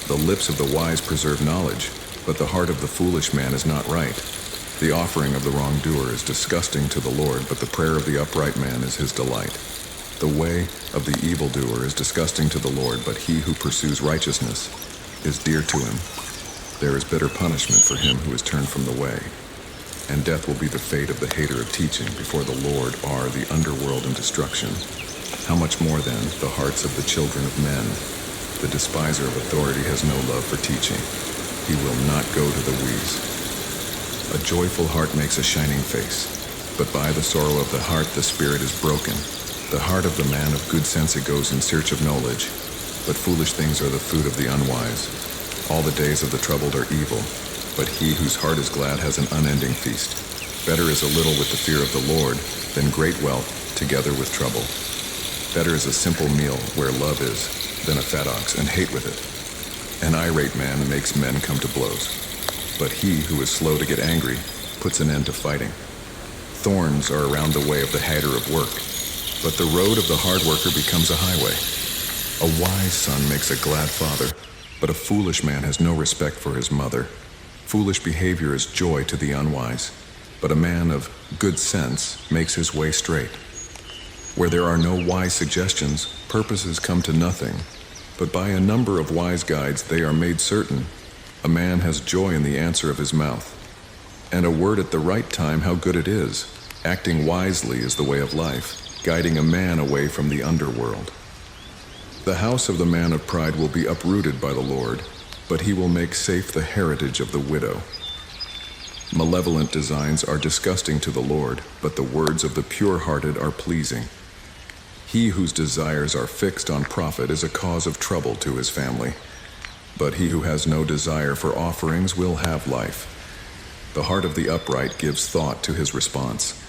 The lips of the wise preserve knowledge, but the heart of the foolish man is not right. The offering of the wrongdoer is disgusting to the Lord, but the prayer of the upright man is his delight. The way of the evildoer is disgusting to the Lord, but he who pursues righteousness is dear to him. There is bitter punishment for him who is turned from the way, and death will be the fate of the hater of teaching. Before the Lord are the underworld and destruction. How much more then the hearts of the children of men? The despiser of authority has no love for teaching. He will not go to the wise. A joyful heart makes a shining face, but by the sorrow of the heart the spirit is broken. The heart of the man of good sense it goes in search of knowledge, but foolish things are the food of the unwise. All the days of the troubled are evil, but he whose heart is glad has an unending feast. Better is a little with the fear of the Lord than great wealth together with trouble. Better is a simple meal where love is than a fat ox, and hate with it. An irate man makes men come to blows, but he who is slow to get angry puts an end to fighting. Thorns are around the way of the hater of work, but the road of the hard worker becomes a highway. A wise son makes a glad father, but a foolish man has no respect for his mother. Foolish behavior is joy to the unwise, but a man of good sense makes his way straight. Where there are no wise suggestions, purposes come to nothing, but by a number of wise guides they are made certain. A man has joy in the answer of his mouth, and a word at the right time, how good it is. Acting wisely is the way of life, guiding a man away from the underworld. The house of the man of pride will be uprooted by the Lord, but he will make safe the heritage of the widow. Malevolent designs are disgusting to the Lord, but the words of the pure-hearted are pleasing. He whose desires are fixed on profit is a cause of trouble to his family, but he who has no desire for offerings will have life. The heart of the upright gives thought to his response,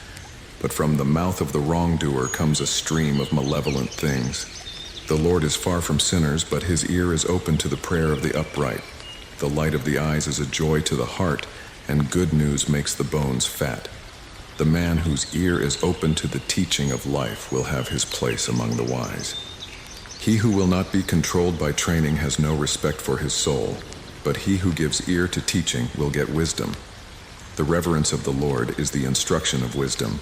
but from the mouth of the wrongdoer comes a stream of malevolent things. The Lord is far from sinners, but his ear is open to the prayer of the upright. The light of the eyes is a joy to the heart, and good news makes the bones fat. The man whose ear is open to the teaching of life will have his place among the wise. He who will not be controlled by training has no respect for his soul, but he who gives ear to teaching will get wisdom. The reverence of the Lord is the instruction of wisdom,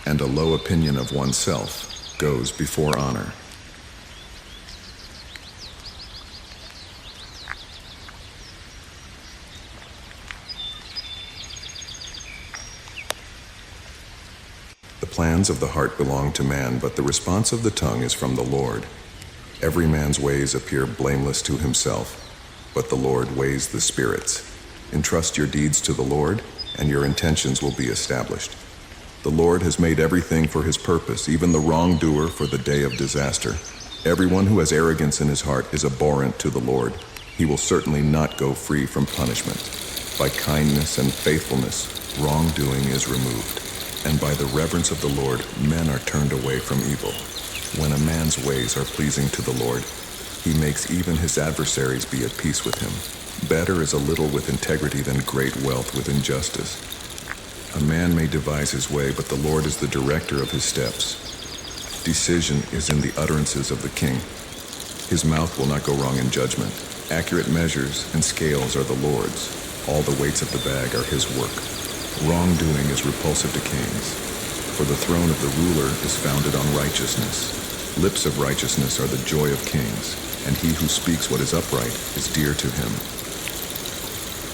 and a low opinion of oneself goes before honor. The plans of the heart belong to man, but the response of the tongue is from the Lord. Every man's ways appear blameless to himself, but the Lord weighs the spirits. Entrust your deeds to the Lord, and your intentions will be established. The Lord has made everything for his purpose, even the wrongdoer for the day of disaster. Everyone who has arrogance in his heart is abhorrent to the Lord. He will certainly not go free from punishment. By kindness and faithfulness, wrongdoing is removed, and by the reverence of the Lord, men are turned away from evil. When a man's ways are pleasing to the Lord, he makes even his adversaries be at peace with him. Better is a little with integrity than great wealth with injustice. A man may devise his way, but the Lord is the director of his steps. Decision is in the utterances of the king. His mouth will not go wrong in judgment. Accurate measures and scales are the Lord's. All the weights of the bag are his work. Wrongdoing is repulsive to kings, for the throne of the ruler is founded on righteousness. Lips of righteousness are the joy of kings, and he who speaks what is upright is dear to him.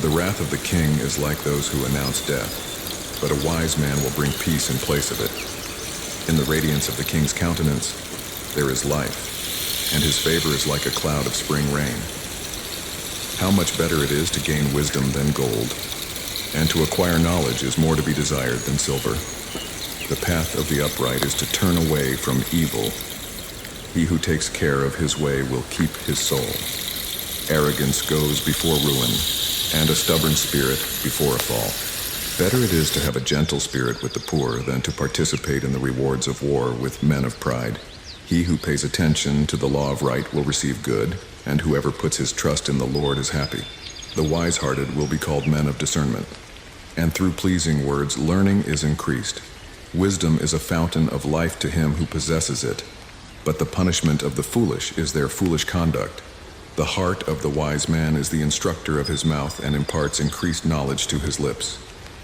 The wrath of the king is like those who announce death, but a wise man will bring peace in place of it. In the radiance of the king's countenance there is life, and his favor is like a cloud of spring rain. How much better it is to gain wisdom than gold, and to acquire knowledge is more to be desired than silver. The path of the upright is to turn away from evil. He who takes care of his way will keep his soul. Arrogance goes before ruin, and a stubborn spirit before a fall. Better it is to have a gentle spirit with the poor than to participate in the rewards of war with men of pride. He who pays attention to the law of right will receive good, and whoever puts his trust in the Lord is happy. The wise-hearted will be called men of discernment, and through pleasing words learning is increased. Wisdom is a fountain of life to him who possesses it, but the punishment of the foolish is their foolish conduct. The heart of the wise man is the instructor of his mouth and imparts increased knowledge to his lips.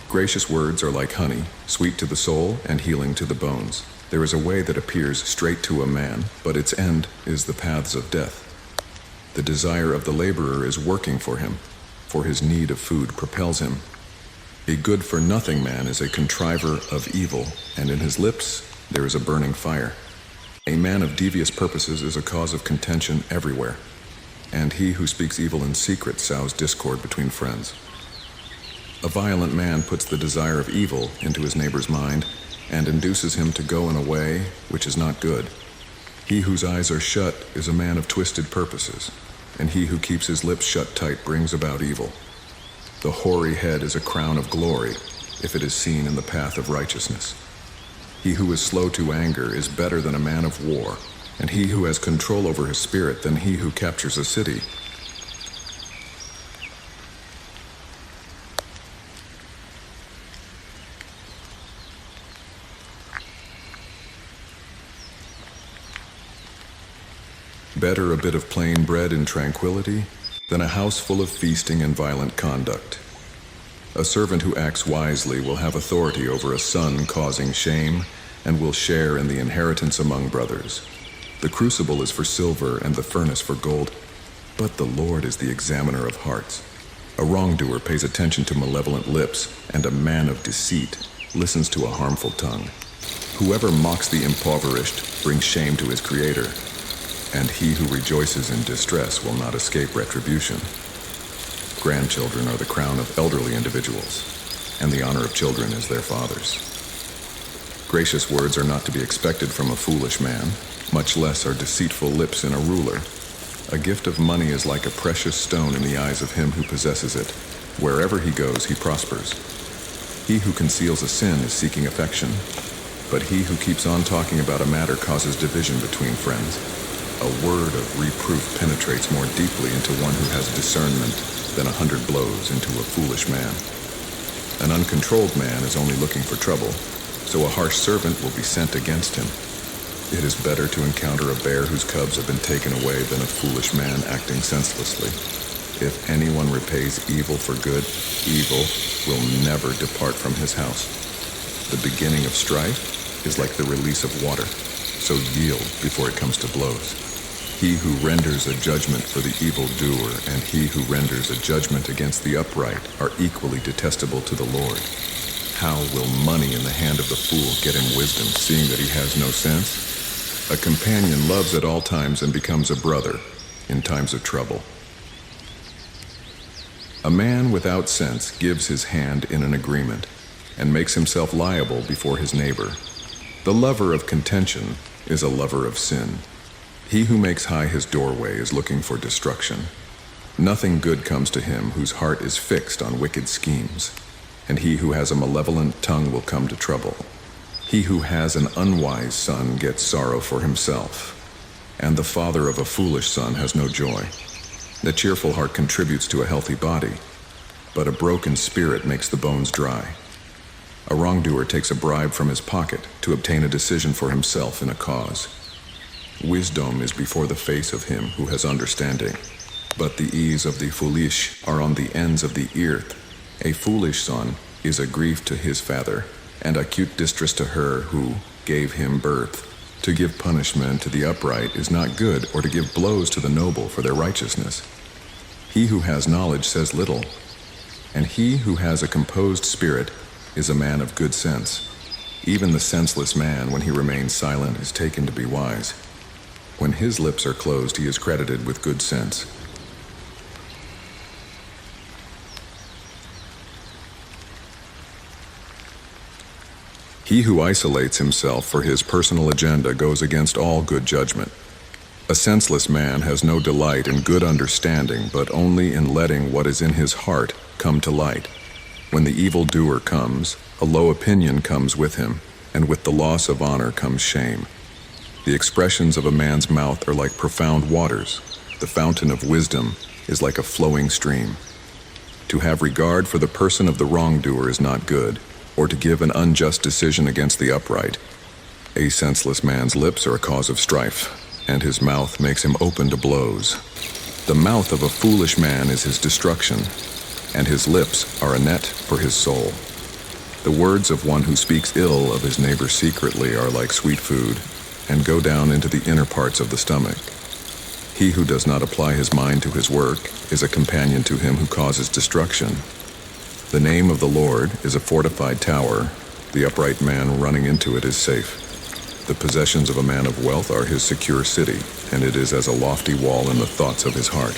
Gracious words are like honey, sweet to the soul and healing to the bones. There is a way that appears straight to a man, but its end is the paths of death. The desire of the laborer is working for him, for his need of food propels him. A good-for-nothing man is a contriver of evil, and in his lips there is a burning fire. A man of devious purposes is a cause of contention everywhere, and he who speaks evil in secret sows discord between friends. A violent man puts the desire of evil into his neighbor's mind and induces him to go in a way which is not good. He whose eyes are shut is a man of twisted purposes, and he who keeps his lips shut tight brings about evil. The hoary head is a crown of glory if it is seen in the path of righteousness. He who is slow to anger is better than a man of war, and he who has control over his spirit than he who captures a city. Better a bit of plain bread in tranquility than a house full of feasting and violent conduct. A servant who acts wisely will have authority over a son causing shame and will share in the inheritance among brothers. The crucible is for silver and the furnace for gold, but the Lord is the examiner of hearts. A wrongdoer pays attention to malevolent lips, and a man of deceit listens to a harmful tongue. Whoever mocks the impoverished brings shame to his creator, and he who rejoices in distress will not escape retribution. Grandchildren are the crown of elderly individuals, and the honor of children is their fathers. Gracious words are not to be expected from a foolish man, much less are deceitful lips in a ruler. A gift of money is like a precious stone in the eyes of him who possesses it. Wherever he goes, he prospers. He who conceals a sin is seeking affection, but he who keeps on talking about a matter causes division between friends. A word of reproof penetrates more deeply into one who has discernment than 100 blows into a foolish man. An uncontrolled man is only looking for trouble, so a harsh servant will be sent against him. It is better to encounter a bear whose cubs have been taken away than a foolish man acting senselessly. If anyone repays evil for good, evil will never depart from his house. The beginning of strife is like the release of water, so yield before it comes to blows. He who renders a judgment for the evildoer and he who renders a judgment against the upright are equally detestable to the Lord. How will money in the hand of the fool get him wisdom, seeing that he has no sense? A companion loves at all times and becomes a brother in times of trouble. A man without sense gives his hand in an agreement and makes himself liable before his neighbor. The lover of contention is a lover of sin. He who makes high his doorway is looking for destruction. Nothing good comes to him whose heart is fixed on wicked schemes, and he who has a malevolent tongue will come to trouble. He who has an unwise son gets sorrow for himself, and the father of a foolish son has no joy. The cheerful heart contributes to a healthy body, but a broken spirit makes the bones dry. A wrongdoer takes a bribe from his pocket to obtain a decision for himself in a cause. Wisdom is before the face of him who has understanding, but the ease of the foolish are on the ends of the earth. A foolish son is a grief to his father, and acute distress to her who gave him birth. To give punishment to the upright is not good, or to give blows to the noble for their righteousness. He who has knowledge says little, and he who has a composed spirit is a man of good sense. Even the senseless man, when he remains silent, is taken to be wise. When his lips are closed, he is credited with good sense. He who isolates himself for his personal agenda goes against all good judgment. A senseless man has no delight in good understanding, but only in letting what is in his heart come to light. When the evildoer comes, a low opinion comes with him, and with the loss of honor comes shame. The expressions of a man's mouth are like profound waters. The fountain of wisdom is like a flowing stream. To have regard for the person of the wrongdoer is not good, or to give an unjust decision against the upright. A senseless man's lips are a cause of strife, and his mouth makes him open to blows. The mouth of a foolish man is his destruction, and his lips are a net for his soul. The words of one who speaks ill of his neighbor secretly are like sweet food, and go down into the inner parts of the stomach. He who does not apply his mind to his work is a companion to him who causes destruction. The name of the Lord is a fortified tower. The upright man running into it is safe. The possessions of a man of wealth are his secure city, and it is as a lofty wall in the thoughts of his heart.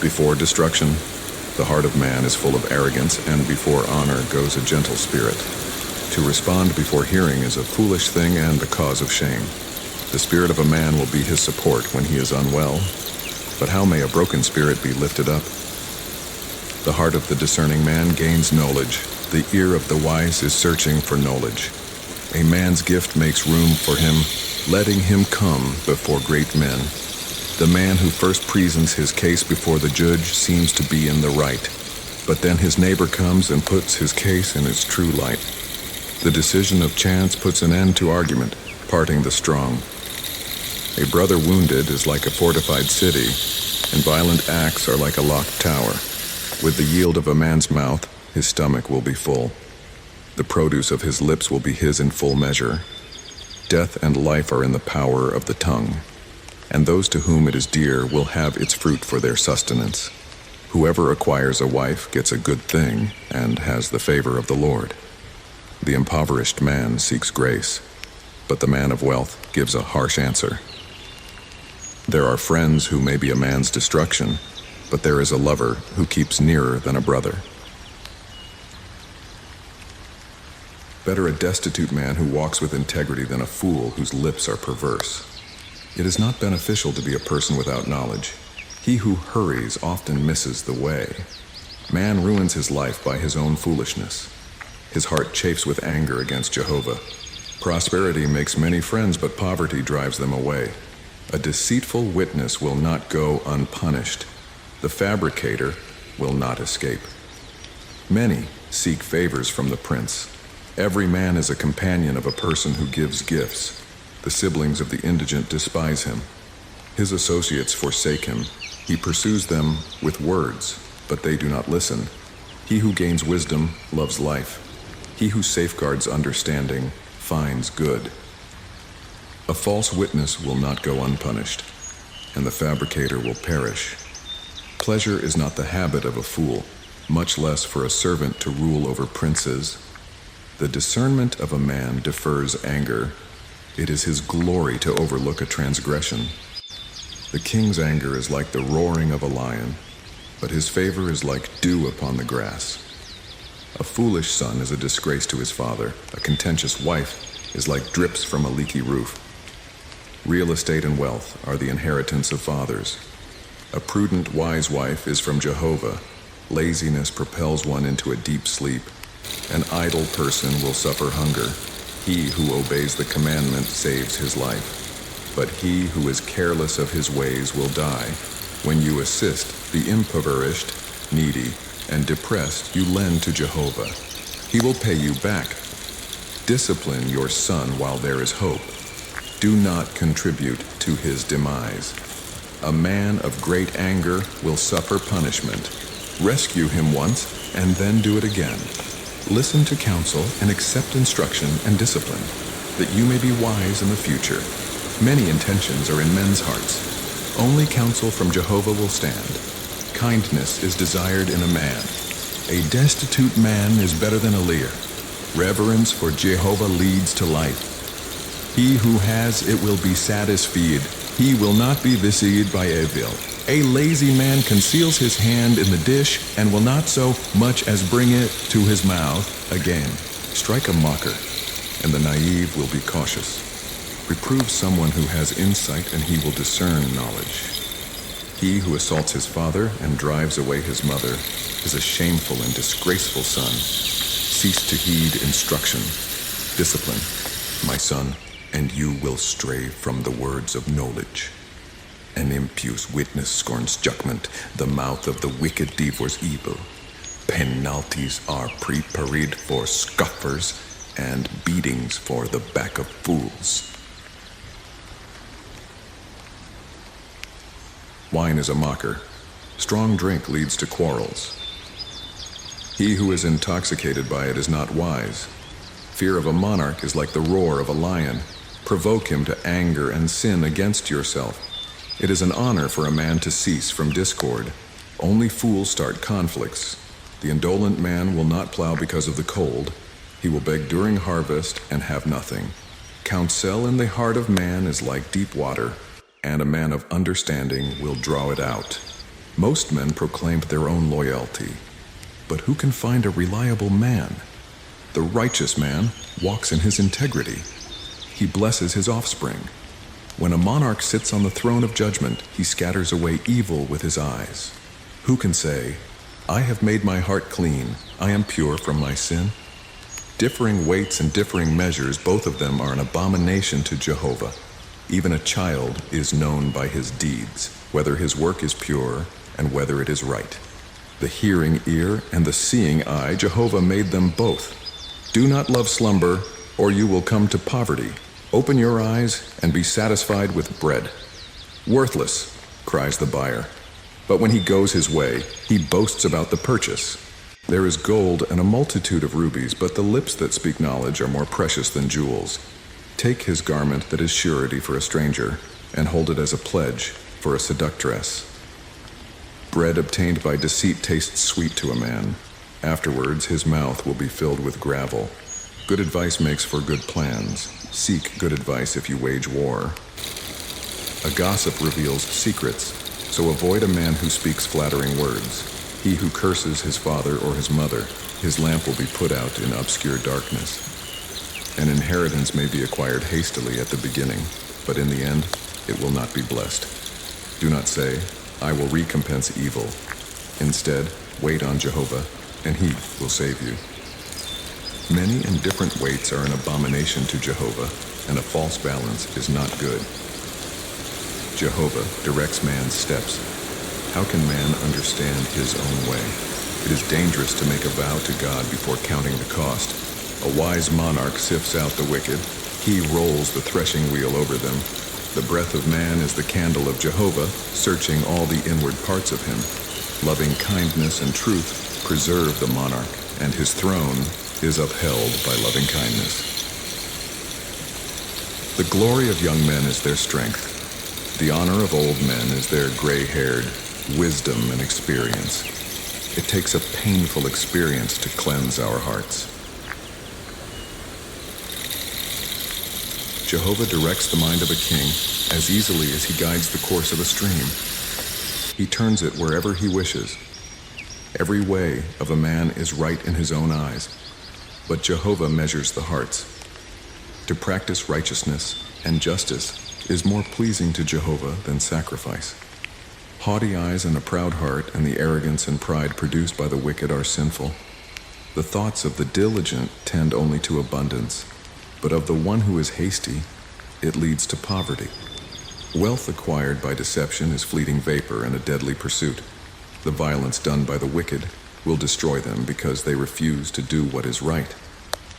Before destruction, the heart of man is full of arrogance, and before honor goes a gentle spirit. To respond before hearing is a foolish thing and the cause of shame. The spirit of a man will be his support when he is unwell, but how may a broken spirit be lifted up? The heart of the discerning man gains knowledge. The ear of the wise is searching for knowledge. A man's gift makes room for him, letting him come before great men. The man who first presents his case before the judge seems to be in the right, but then his neighbor comes and puts his case in its true light. The decision of chance puts an end to argument, parting the strong. A brother wounded is like a fortified city, and violent acts are like a locked tower. With the yield of a man's mouth, his stomach will be full. The produce of his lips will be his in full measure. Death and life are in the power of the tongue, and those to whom it is dear will have its fruit for their sustenance. Whoever acquires a wife gets a good thing and has the favor of the Lord. The impoverished man seeks grace, but the man of wealth gives a harsh answer. There are friends who may be a man's destruction, but there is a lover who keeps nearer than a brother. Better a destitute man who walks with integrity than a fool whose lips are perverse. It is not beneficial to be a person without knowledge. He who hurries often misses the way. Man ruins his life by his own foolishness. His heart chafes with anger against Jehovah. Prosperity makes many friends, but poverty drives them away. A deceitful witness will not go unpunished. The fabricator will not escape. Many seek favors from the prince. Every man is a companion of a person who gives gifts. The siblings of the indigent despise him. His associates forsake him. He pursues them with words, but they do not listen. He who gains wisdom loves life. He who safeguards understanding finds good. A false witness will not go unpunished, and the fabricator will perish. Pleasure is not the habit of a fool, much less for a servant to rule over princes. The discernment of a man defers anger. It is his glory to overlook a transgression. The king's anger is like the roaring of a lion, but his favor is like dew upon the grass. A foolish son is a disgrace to his father. A contentious wife is like drips from a leaky roof. Real estate and wealth are the inheritance of fathers. A prudent, wise wife is from Jehovah. Laziness propels one into a deep sleep. An idle person will suffer hunger. He who obeys the commandment saves his life, but he who is careless of his ways will die. When you assist the impoverished, needy, and depressed, you lend to Jehovah. He will pay you back. Discipline your son while there is hope. Do not contribute to his demise. A man of great anger will suffer punishment. Rescue him once, and then do it again. Listen to counsel and accept instruction and discipline, that you may be wise in the future. Many intentions are in men's hearts. Only counsel from Jehovah will stand. Kindness is desired in a man. A destitute man is better than a leer. Reverence for Jehovah leads to life. He who has it will be satisfied. He will not be deceived by evil. A lazy man conceals his hand in the dish and will not so much as bring it to his mouth again. Strike a mocker, and the naive will be cautious. Reprove someone who has insight, and he will discern knowledge. He who assaults his father and drives away his mother is a shameful and disgraceful son. Cease to heed instruction. Discipline, my son, and you will stray from the words of knowledge. An impious witness scorns judgment. The mouth of the wicked devours evil. Penalties are prepared for scoffers, and beatings for the back of fools. Wine is a mocker. Strong drink leads to quarrels. He who is intoxicated by it is not wise. Fear of a monarch is like the roar of a lion. Provoke him to anger and sin against yourself. It is an honor for a man to cease from discord. Only fools start conflicts. The indolent man will not plow because of the cold. He will beg during harvest and have nothing. Counsel in the heart of man is like deep water, and a man of understanding will draw it out. Most men proclaim their own loyalty, but who can find a reliable man? The righteous man walks in his integrity. He blesses his offspring. When a monarch sits on the throne of judgment, he scatters away evil with his eyes. Who can say, I have made my heart clean, I am pure from my sin? Differing weights and differing measures, both of them are an abomination to Jehovah. Even a child is known by his deeds, whether his work is pure and whether it is right. The hearing ear and the seeing eye, Jehovah made them both. Do not love slumber, or you will come to poverty. Open your eyes and be satisfied with bread. Worthless, cries the buyer. But when he goes his way, he boasts about the purchase. There is gold and a multitude of rubies, but the lips that speak knowledge are more precious than jewels. Take his garment that is surety for a stranger, and hold it as a pledge for a seductress. Bread obtained by deceit tastes sweet to a man. Afterwards, his mouth will be filled with gravel. Good advice makes for good plans. Seek good advice if you wage war. A gossip reveals secrets, so avoid a man who speaks flattering words. He who curses his father or his mother, his lamp will be put out in obscure darkness. An inheritance may be acquired hastily at the beginning, but in the end, it will not be blessed. Do not say, I will recompense evil. Instead, wait on Jehovah, and he will save you. Many and different weights are an abomination to Jehovah, and a false balance is not good. Jehovah directs man's steps. How can man understand his own way? It is dangerous to make a vow to God before counting the cost. A wise monarch sifts out the wicked. He rolls the threshing wheel over them. The breath of man is the candle of Jehovah, searching all the inward parts of him. Loving kindness and truth preserve the monarch, and his throne is upheld by loving kindness. The glory of young men is their strength. The honor of old men is their gray-haired wisdom and experience. It takes a painful experience to cleanse our hearts. Jehovah directs the mind of a king as easily as he guides the course of a stream. He turns it wherever he wishes. Every way of a man is right in his own eyes, but Jehovah measures the hearts. To practice righteousness and justice is more pleasing to Jehovah than sacrifice. Haughty eyes and a proud heart and the arrogance and pride produced by the wicked are sinful. The thoughts of the diligent tend only to abundance, but of the one who is hasty, it leads to poverty. Wealth acquired by deception is fleeting vapor and a deadly pursuit. The violence done by the wicked will destroy them because they refuse to do what is right.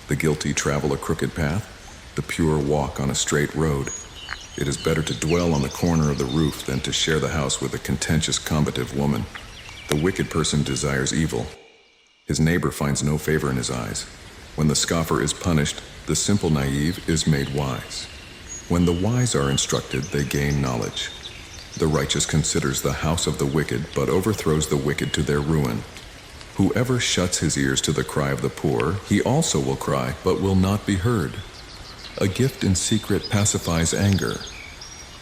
The guilty travel a crooked path, the pure walk on a straight road. It is better to dwell on the corner of the roof than to share the house with a contentious, combative woman. The wicked person desires evil. His neighbor finds no favor in his eyes. When the scoffer is punished, the simple naive is made wise. When the wise are instructed, they gain knowledge. The righteous considers the house of the wicked, but overthrows the wicked to their ruin. Whoever shuts his ears to the cry of the poor, he also will cry, but will not be heard. A gift in secret pacifies anger.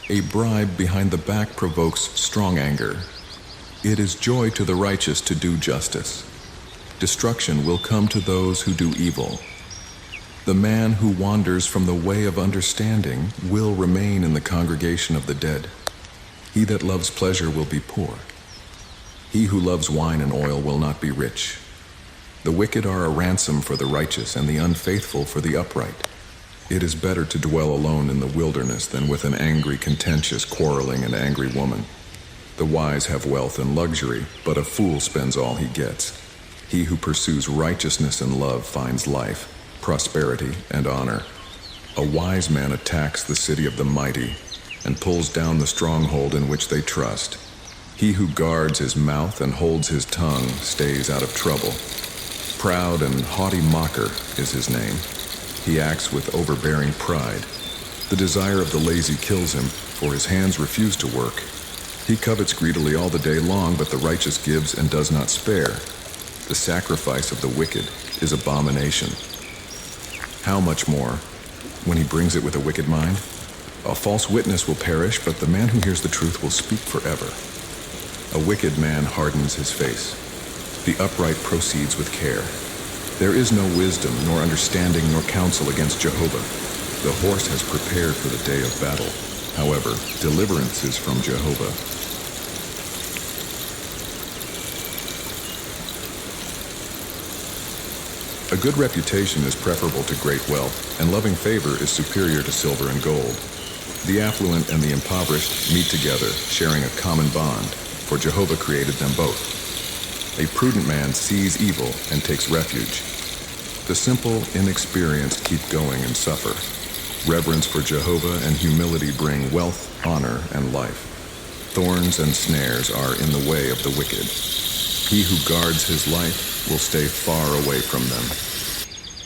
A bribe behind the back provokes strong anger. It is joy to the righteous to do justice. Destruction will come to those who do evil. The man who wanders from the way of understanding will remain in the congregation of the dead. He that loves pleasure will be poor. He who loves wine and oil will not be rich. The wicked are a ransom for the righteous, and the unfaithful for the upright. It is better to dwell alone in the wilderness than with an angry, contentious, quarreling, and angry woman. The wise have wealth and luxury, but a fool spends all he gets. He who pursues righteousness and love finds life, prosperity, and honor. A wise man attacks the city of the mighty and pulls down the stronghold in which they trust. He who guards his mouth and holds his tongue stays out of trouble. Proud and haughty mocker is his name. He acts with overbearing pride. The desire of the lazy kills him, for his hands refuse to work. He covets greedily all the day long, but the righteous gives and does not spare. The sacrifice of the wicked is abomination. How much more when he brings it with a wicked mind? A false witness will perish, but the man who hears the truth will speak forever. A wicked man hardens his face. The upright proceeds with care. There is no wisdom, nor understanding, nor counsel against Jehovah. The horse has prepared for the day of battle. However, deliverance is from Jehovah. A good reputation is preferable to great wealth, and loving favor is superior to silver and gold. The affluent and the impoverished meet together, sharing a common bond, for Jehovah created them both. A prudent man sees evil and takes refuge. The simple, inexperienced keep going and suffer. Reverence for Jehovah and humility bring wealth, honor, and life. Thorns and snares are in the way of the wicked. He who guards his life will stay far away from them.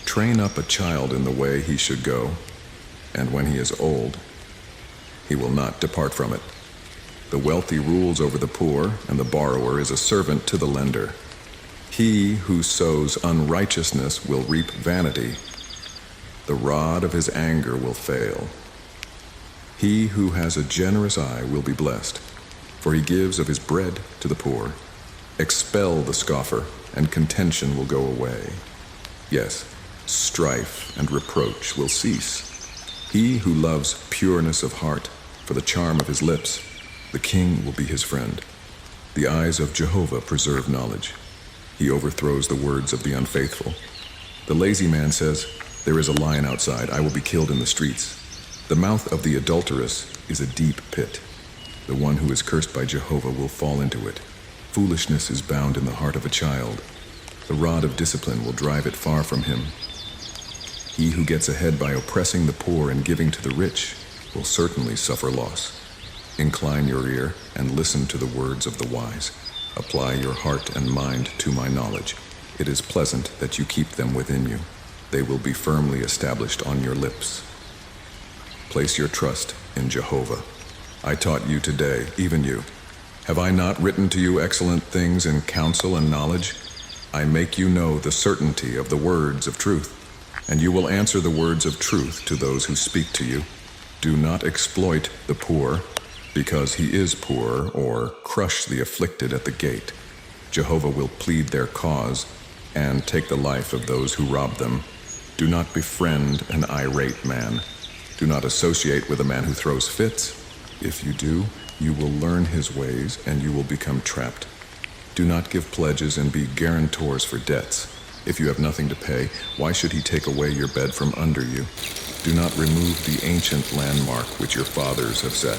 Train up a child in the way he should go, and when he is old, he will not depart from it. The wealthy rules over the poor, and the borrower is a servant to the lender. He who sows unrighteousness will reap vanity. The rod of his anger will fail. He who has a generous eye will be blessed, for he gives of his bread to the poor. Expel the scoffer, and contention will go away. Yes, strife and reproach will cease. He who loves pureness of heart, for the charm of his lips, the king will be his friend. The eyes of Jehovah preserve knowledge. He overthrows the words of the unfaithful. The lazy man says, "There is a lion outside, I will be killed in the streets." The mouth of the adulteress is a deep pit. The one who is cursed by Jehovah will fall into it. Foolishness is bound in the heart of a child. The rod of discipline will drive it far from him. He who gets ahead by oppressing the poor and giving to the rich will certainly suffer loss. Incline your ear and listen to the words of the wise. Apply your heart and mind to my knowledge. It is pleasant that you keep them within you. They will be firmly established on your lips. Place your trust in Jehovah. I taught you today, even you. Have I not written to you excellent things in counsel and knowledge? I make you know the certainty of the words of truth, and you will answer the words of truth to those who speak to you. Do not exploit the poor, because he is poor, or crush the afflicted at the gate. Jehovah will plead their cause and take the life of those who rob them. Do not befriend an irate man. Do not associate with a man who throws fits. If you do, you will learn his ways and you will become trapped. Do not give pledges and be guarantors for debts. If you have nothing to pay, why should he take away your bed from under you? Do not remove the ancient landmark which your fathers have set.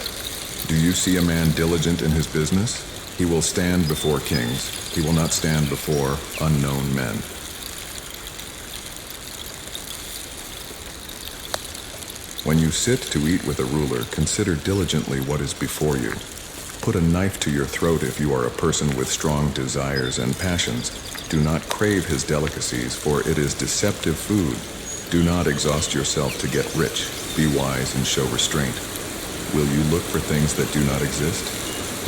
Do you see a man diligent in his business? He will stand before kings. He will not stand before unknown men. When you sit to eat with a ruler, consider diligently what is before you. Put a knife to your throat if you are a person with strong desires and passions. Do not crave his delicacies, for it is deceptive food. Do not exhaust yourself to get rich. Be wise and show restraint. Will you look for things that do not exist?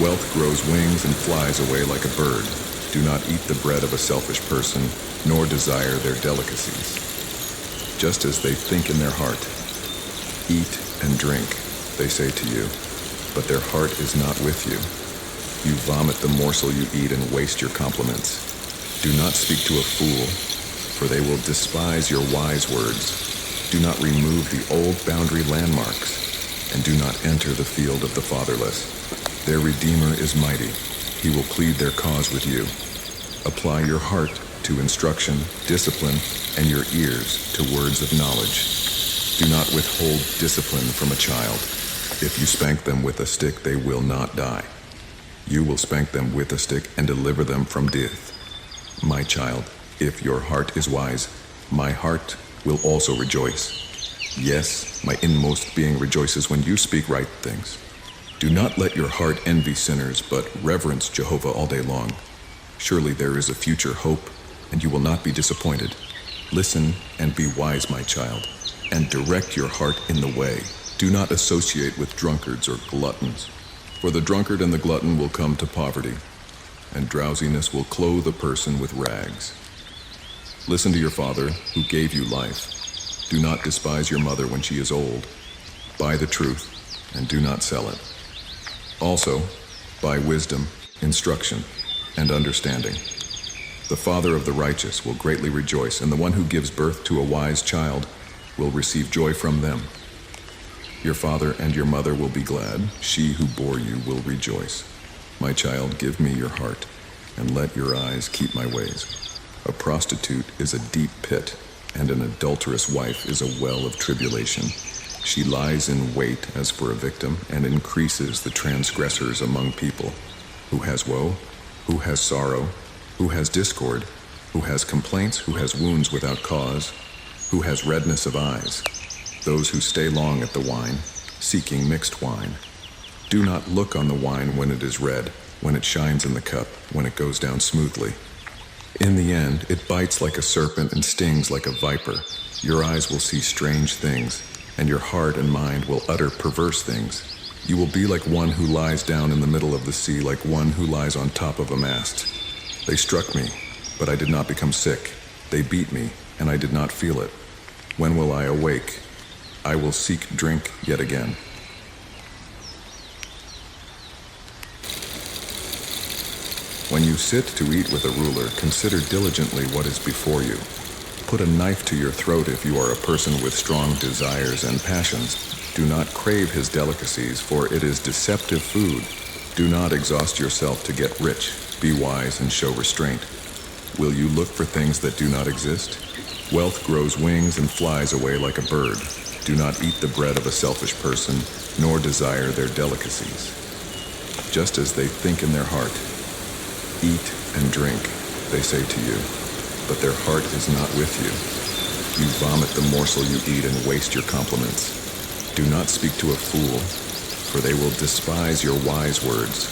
Wealth grows wings and flies away like a bird. Do not eat the bread of a selfish person, nor desire their delicacies. Just as they think in their heart, eat and drink, they say to you, but their heart is not with you. You vomit the morsel you eat and waste your compliments. Do not speak to a fool, for they will despise your wise words. Do not remove the old boundary landmarks, and do not enter the field of the fatherless. Their Redeemer is mighty. He will plead their cause with you. Apply your heart to instruction, discipline, and your ears to words of knowledge. Do not withhold discipline from a child. If you spank them with a stick, they will not die. You will spank them with a stick and deliver them from death. My child, if your heart is wise, my heart will also rejoice. Yes, my inmost being rejoices when you speak right things. Do not let your heart envy sinners, but reverence Jehovah all day long. Surely there is a future hope, and you will not be disappointed. Listen and be wise, my child, and direct your heart in the way. Do not associate with drunkards or gluttons, for the drunkard and the glutton will come to poverty, and drowsiness will clothe a person with rags. Listen to your father, who gave you life. Do not despise your mother when she is old. Buy the truth, and do not sell it. Also, buy wisdom, instruction, and understanding. The father of the righteous will greatly rejoice, and the one who gives birth to a wise child will receive joy from them. Your father and your mother will be glad. She who bore you will rejoice. My child, give me your heart, and let your eyes keep my ways. A prostitute is a deep pit, and an adulterous wife is a well of tribulation. She lies in wait as for a victim and increases the transgressors among people. Who has woe? Who has sorrow? Who has discord? Who has complaints? Who has wounds without cause? Who has redness of eyes? Those who stay long at the wine, seeking mixed wine. Do not look on the wine when it is red, when it shines in the cup, when it goes down smoothly. In the end, it bites like a serpent and stings like a viper. Your eyes will see strange things, and your heart and mind will utter perverse things. You will be like one who lies down in the middle of the sea, like one who lies on top of a mast. They struck me, but I did not become sick. They beat me, and I did not feel it. When will I awake? I will seek drink yet again. When you sit to eat with a ruler, consider diligently what is before you. Put a knife to your throat if you are a person with strong desires and passions. Do not crave his delicacies, for it is deceptive food. Do not exhaust yourself to get rich. Be wise and show restraint. Will you look for things that do not exist? Wealth grows wings and flies away like a bird. Do not eat the bread of a selfish person, nor desire their delicacies. Just as they think in their heart, eat and drink, they say to you, but their heart is not with you. You vomit the morsel you eat and waste your compliments. Do not speak to a fool, for they will despise your wise words.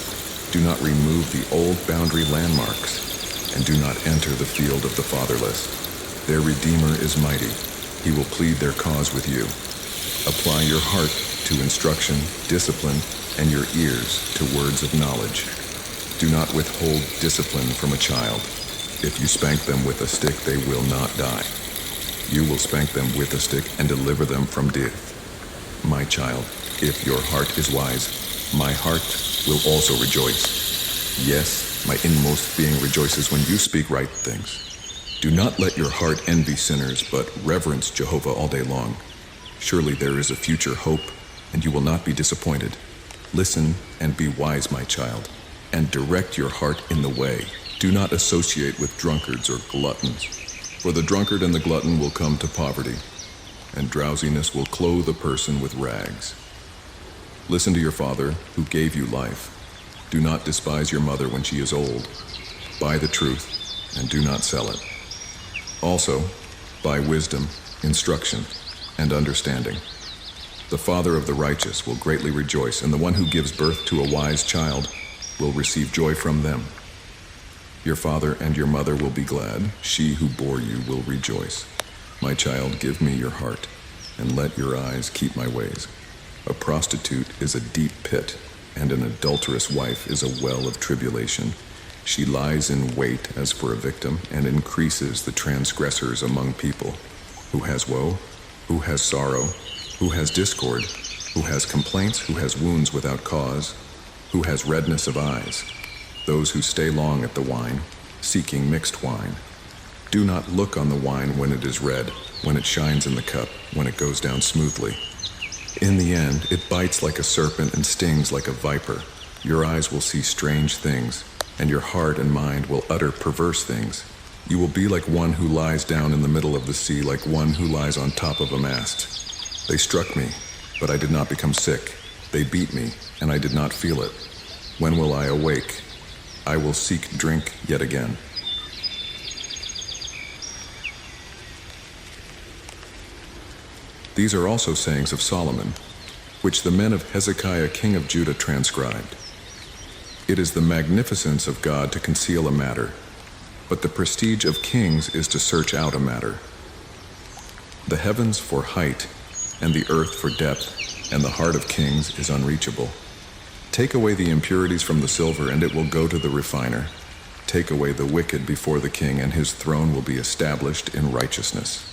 Do not remove the old boundary landmarks, and do not enter the field of the fatherless. Their Redeemer is mighty. He will plead their cause with you. Apply your heart to instruction, discipline, and your ears to words of knowledge. Do not withhold discipline from a child. If you spank them with a stick, they will not die. You will spank them with a stick and deliver them from death. My child, if your heart is wise, my heart will also rejoice. Yes, my inmost being rejoices when you speak right things. Do not let your heart envy sinners, but reverence Jehovah all day long. Surely there is a future hope, and you will not be disappointed. Listen and be wise, my child, and direct your heart in the way. Do not associate with drunkards or gluttons, for the drunkard and the glutton will come to poverty, and drowsiness will clothe a person with rags. Listen to your father, who gave you life. Do not despise your mother when she is old. Buy the truth, and do not sell it. Also, buy wisdom, instruction, and understanding. The father of the righteous will greatly rejoice, and the one who gives birth to a wise child will receive joy from them. Your father and your mother will be glad. She who bore you will rejoice. My child, give me your heart, and let your eyes keep my ways. A prostitute is a deep pit, and an adulterous wife is a well of tribulation. She lies in wait as for a victim, and increases the transgressors among people. Who has woe? Who has sorrow? Who has discord? Who has complaints? Who has wounds without cause? Who has redness of eyes? Those who stay long at the wine, seeking mixed wine. Do not look on the wine when it is red, when it shines in the cup, when it goes down smoothly. In the end, it bites like a serpent and stings like a viper. Your eyes will see strange things, and your heart and mind will utter perverse things. You will be like one who lies down in the middle of the sea, like one who lies on top of a mast. They struck me, but I did not become sick. They beat me, and I did not feel it. When will I awake? I will seek drink yet again. These are also sayings of Solomon, which the men of Hezekiah king of Judah transcribed. It is the magnificence of God to conceal a matter, but the prestige of kings is to search out a matter. The heavens for height, and the earth for depth, and the heart of kings is unreachable. Take away the impurities from the silver, and it will go to the refiner. Take away the wicked before the king, and his throne will be established in righteousness.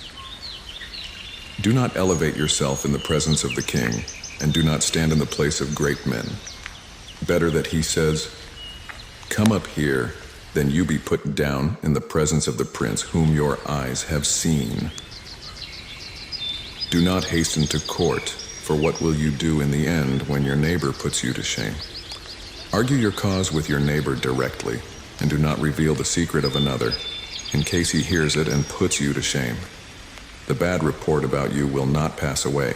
Do not elevate yourself in the presence of the king, and do not stand in the place of great men. Better that he says, "Come up here," than you be put down in the presence of the prince whom your eyes have seen. Do not hasten to court, for what will you do in the end when your neighbor puts you to shame? Argue your cause with your neighbor directly, and do not reveal the secret of another. in case he hears it and puts you to shame. The bad report about you will not pass away.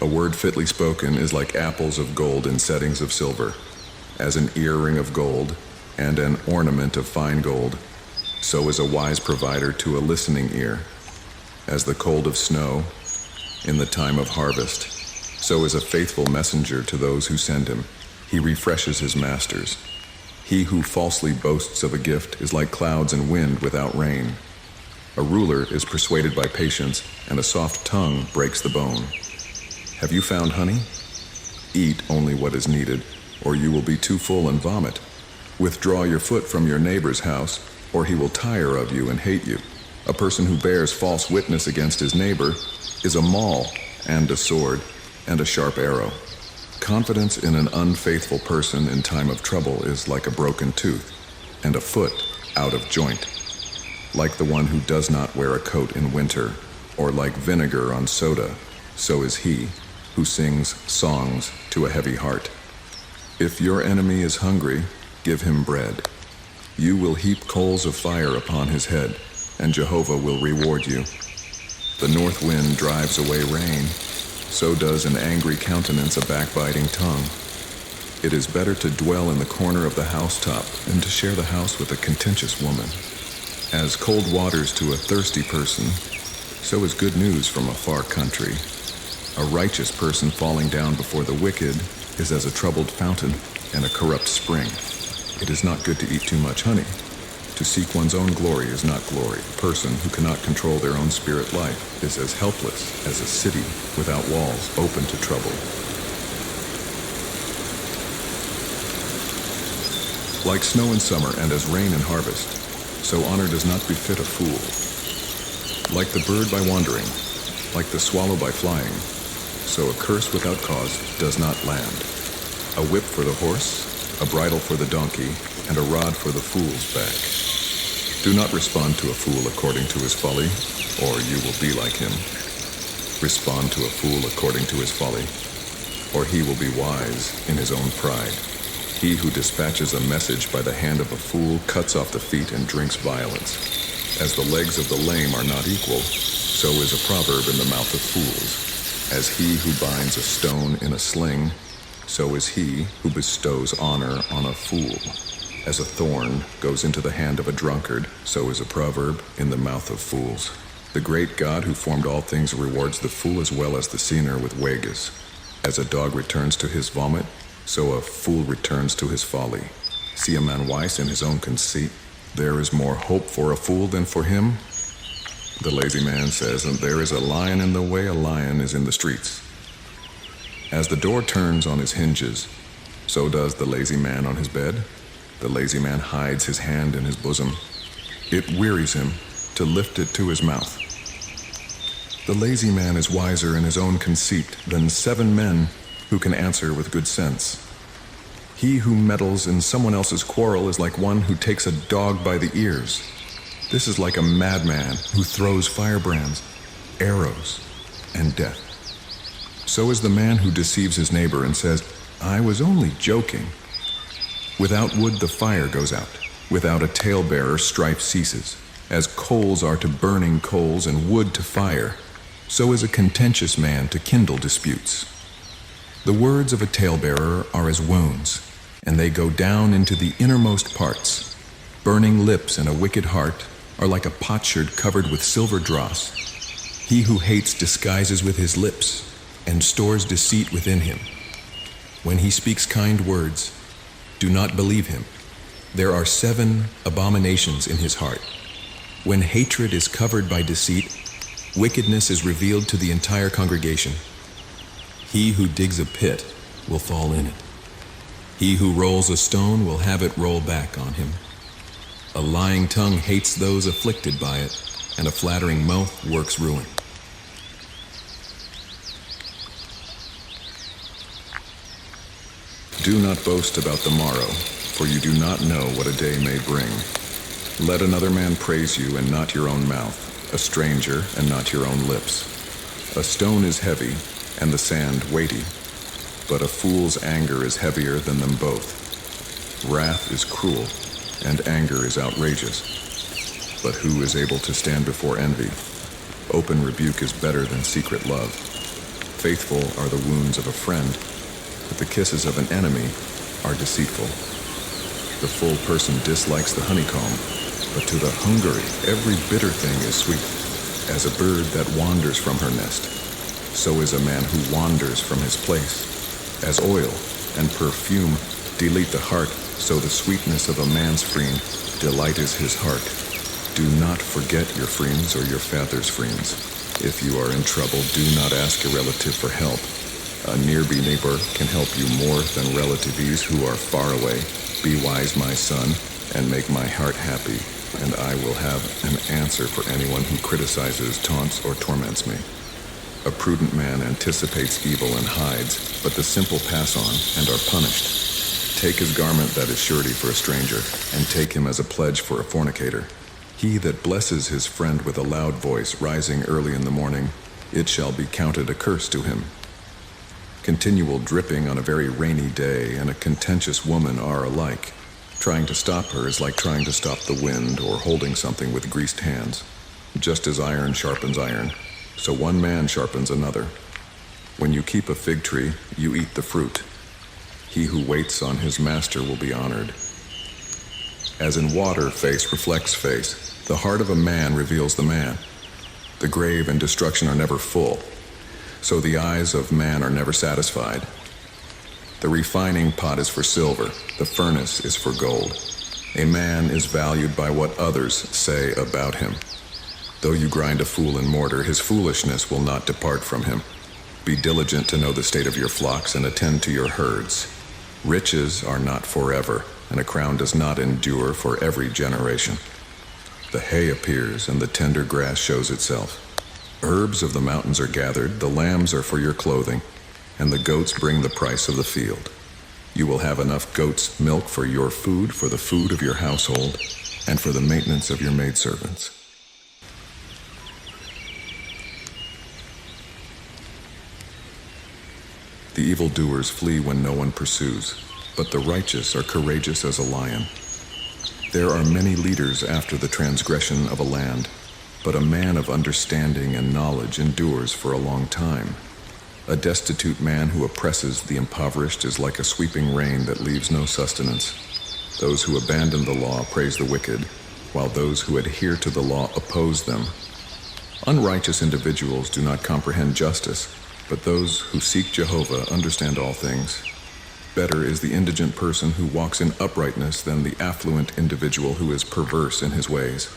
A word fitly spoken is like apples of gold in settings of silver, as an earring of gold and an ornament of fine gold. So is a wise provider to a listening ear. As the cold of snow in the time of harvest, so is a faithful messenger to those who send him. He refreshes his masters. He who falsely boasts of a gift is like clouds and wind without rain. A ruler is persuaded by patience, and a soft tongue breaks the bone. Have you found honey? Eat only what is needed, or you will be too full and vomit. Withdraw your foot from your neighbor's house, or he will tire of you and hate you. A person who bears false witness against his neighbor is a maul and a sword and a sharp arrow. Confidence in an unfaithful person in time of trouble is like a broken tooth and a foot out of joint. Like the one who does not wear a coat in winter, or like vinegar on soda, so is he who sings songs to a heavy heart. If your enemy is hungry, give him bread. You will heap coals of fire upon his head, and Jehovah will reward you. The north wind drives away rain, so does an angry countenance a backbiting tongue. It is better to dwell in the corner of the housetop than to share the house with a contentious woman. As cold waters to a thirsty person, so is good news from a far country. A righteous person falling down before the wicked is as a troubled fountain and a corrupt spring. It is not good to eat too much honey. To seek one's own glory is not glory. A person who cannot control their own spirit life is as helpless as a city without walls open to trouble. Like snow in summer and as rain in harvest, so honor does not befit a fool. Like the bird by wandering, like the swallow by flying, so a curse without cause does not land. A whip for the horse, a bridle for the donkey, and a rod for the fool's back. Do not respond to a fool according to his folly, or you will be like him. Respond to a fool according to his folly, or he will be wise in his own pride. He who dispatches a message by the hand of a fool cuts off the feet and drinks violence. As the legs of the lame are not equal, so is a proverb in the mouth of fools. As he who binds a stone in a sling, so is he who bestows honor on a fool. As a thorn goes into the hand of a drunkard, so is a proverb in the mouth of fools. The great God who formed all things rewards the fool as well as the sinner with wages. As a dog returns to his vomit, so a fool returns to his folly. See a man wise in his own conceit. There is more hope for a fool than for him. The lazy man says, and there is a lion in the way, a lion is in the streets. As the door turns on his hinges, so does the lazy man on his bed. The lazy man hides his hand in his bosom. It wearies him to lift it to his mouth. The lazy man is wiser in his own conceit than 7 men who can answer with good sense. He who meddles in someone else's quarrel is like one who takes a dog by the ears. This is like a madman who throws firebrands, arrows, and death. So is the man who deceives his neighbor and says, I was only joking. Without wood the fire goes out. Without a talebearer strife ceases. As coals are to burning coals and wood to fire, so is a contentious man to kindle disputes. The words of a talebearer are as wounds, and they go down into the innermost parts. Burning lips and a wicked heart are like a potsherd covered with silver dross. He who hates disguises with his lips and stores deceit within him. When he speaks kind words, do not believe him. There are 7 abominations in his heart. When hatred is covered by deceit, wickedness is revealed to the entire congregation. He who digs a pit will fall in it. He who rolls a stone will have it roll back on him. A lying tongue hates those afflicted by it, and a flattering mouth works ruin. Do not boast about the morrow, for you do not know what a day may bring. Let another man praise you and not your own mouth, a stranger and not your own lips. A stone is heavy, and the sand weighty, but a fool's anger is heavier than them both. Wrath is cruel, and anger is outrageous. but who is able to stand before envy? Open rebuke is better than secret love. Faithful are the wounds of a friend, but the kisses of an enemy are deceitful. The full person dislikes the honeycomb, but to the hungry every bitter thing is sweet. As a bird that wanders from her nest, so is a man who wanders from his place. As oil and perfume delete the heart, so the sweetness of a man's friend delight is his heart. Do not forget your friends or your father's friends. If you are in trouble, do not ask a relative for help. A nearby neighbor can help you more than relatives who are far away. Be wise, my son, and make my heart happy, and I will have an answer for anyone who criticizes, taunts, or torments me. A prudent man anticipates evil and hides, but the simple pass on and are punished. Take his garment that is surety for a stranger, and take him as a pledge for a fornicator. He that blesses his friend with a loud voice, rising early in the morning, it shall be counted a curse to him. Continual dripping on a very rainy day and a contentious woman are alike. Trying to stop her is like trying to stop the wind or holding something with greased hands. Just as iron sharpens iron, so one man sharpens another. When you keep a fig tree, you eat the fruit. He who waits on his master will be honored. As in water, face reflects face. The heart of a man reveals the man. The grave and destruction are never full, so the eyes of man are never satisfied. The refining pot is for silver, the furnace is for gold. A man is valued by what others say about him. Though you grind a fool in mortar, his foolishness will not depart from him. Be diligent to know the state of your flocks and attend to your herds. Riches are not forever, and a crown does not endure for every generation. The hay appears, and the tender grass shows itself. Herbs of the mountains are gathered, the lambs are for your clothing, and the goats bring the price of the field. You will have enough goat's milk for your food, for the food of your household, and for the maintenance of your maidservants. The evildoers flee when no one pursues, but the righteous are courageous as a lion. There are many leaders after the transgression of a land, but a man of understanding and knowledge endures for a long time. A destitute man who oppresses the impoverished is like a sweeping rain that leaves no sustenance. Those who abandon the law praise the wicked, while those who adhere to the law oppose them. Unrighteous individuals do not comprehend justice, but those who seek Jehovah understand all things. Better is the indigent person who walks in uprightness than the affluent individual who is perverse in his ways.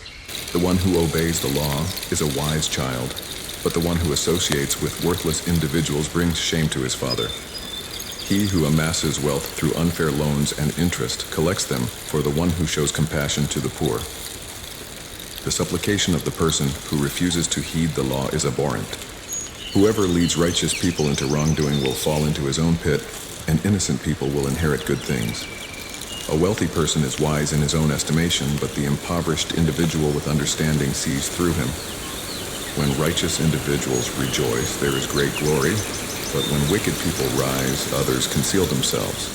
The one who obeys the law is a wise child, but the one who associates with worthless individuals brings shame to his father. He who amasses wealth through unfair loans and interest collects them for the one who shows compassion to the poor. The supplication of the person who refuses to heed the law is abhorrent. Whoever leads righteous people into wrongdoing will fall into his own pit, and innocent people will inherit good things. A wealthy person is wise in his own estimation, but the impoverished individual with understanding sees through him. When righteous individuals rejoice, there is great glory, but when wicked people rise, others conceal themselves.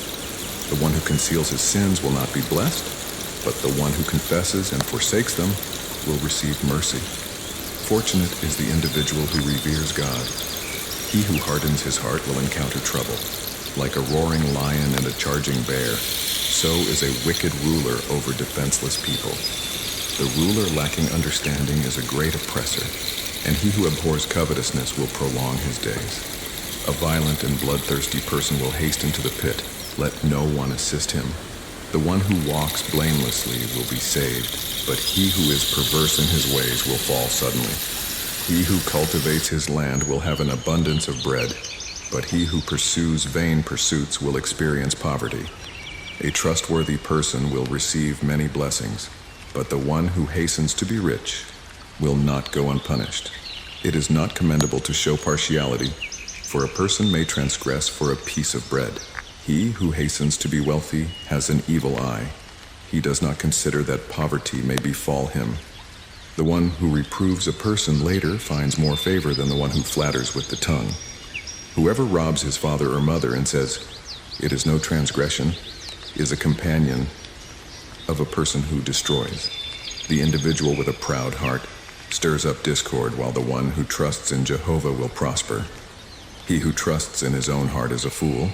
The one who conceals his sins will not be blessed, but the one who confesses and forsakes them will receive mercy. Fortunate is the individual who reveres God. He who hardens his heart will encounter trouble. Like a roaring lion and a charging bear, so is a wicked ruler over defenseless people. The ruler lacking understanding is a great oppressor, and he who abhors covetousness will prolong his days. A violent and bloodthirsty person will hasten to the pit. Let no one assist him. The one who walks blamelessly will be saved, but he who is perverse in his ways will fall suddenly. He who cultivates his land will have an abundance of bread, but he who pursues vain pursuits will experience poverty. A trustworthy person will receive many blessings, but the one who hastens to be rich will not go unpunished. It is not commendable to show partiality, for a person may transgress for a piece of bread. He who hastens to be wealthy has an evil eye. He does not consider that poverty may befall him. The one who reproves a person later finds more favor than the one who flatters with the tongue. Whoever robs his father or mother and says, "It is no transgression," is a companion of a person who destroys. The individual with a proud heart stirs up discord, while the one who trusts in Jehovah will prosper. He who trusts in his own heart is a fool,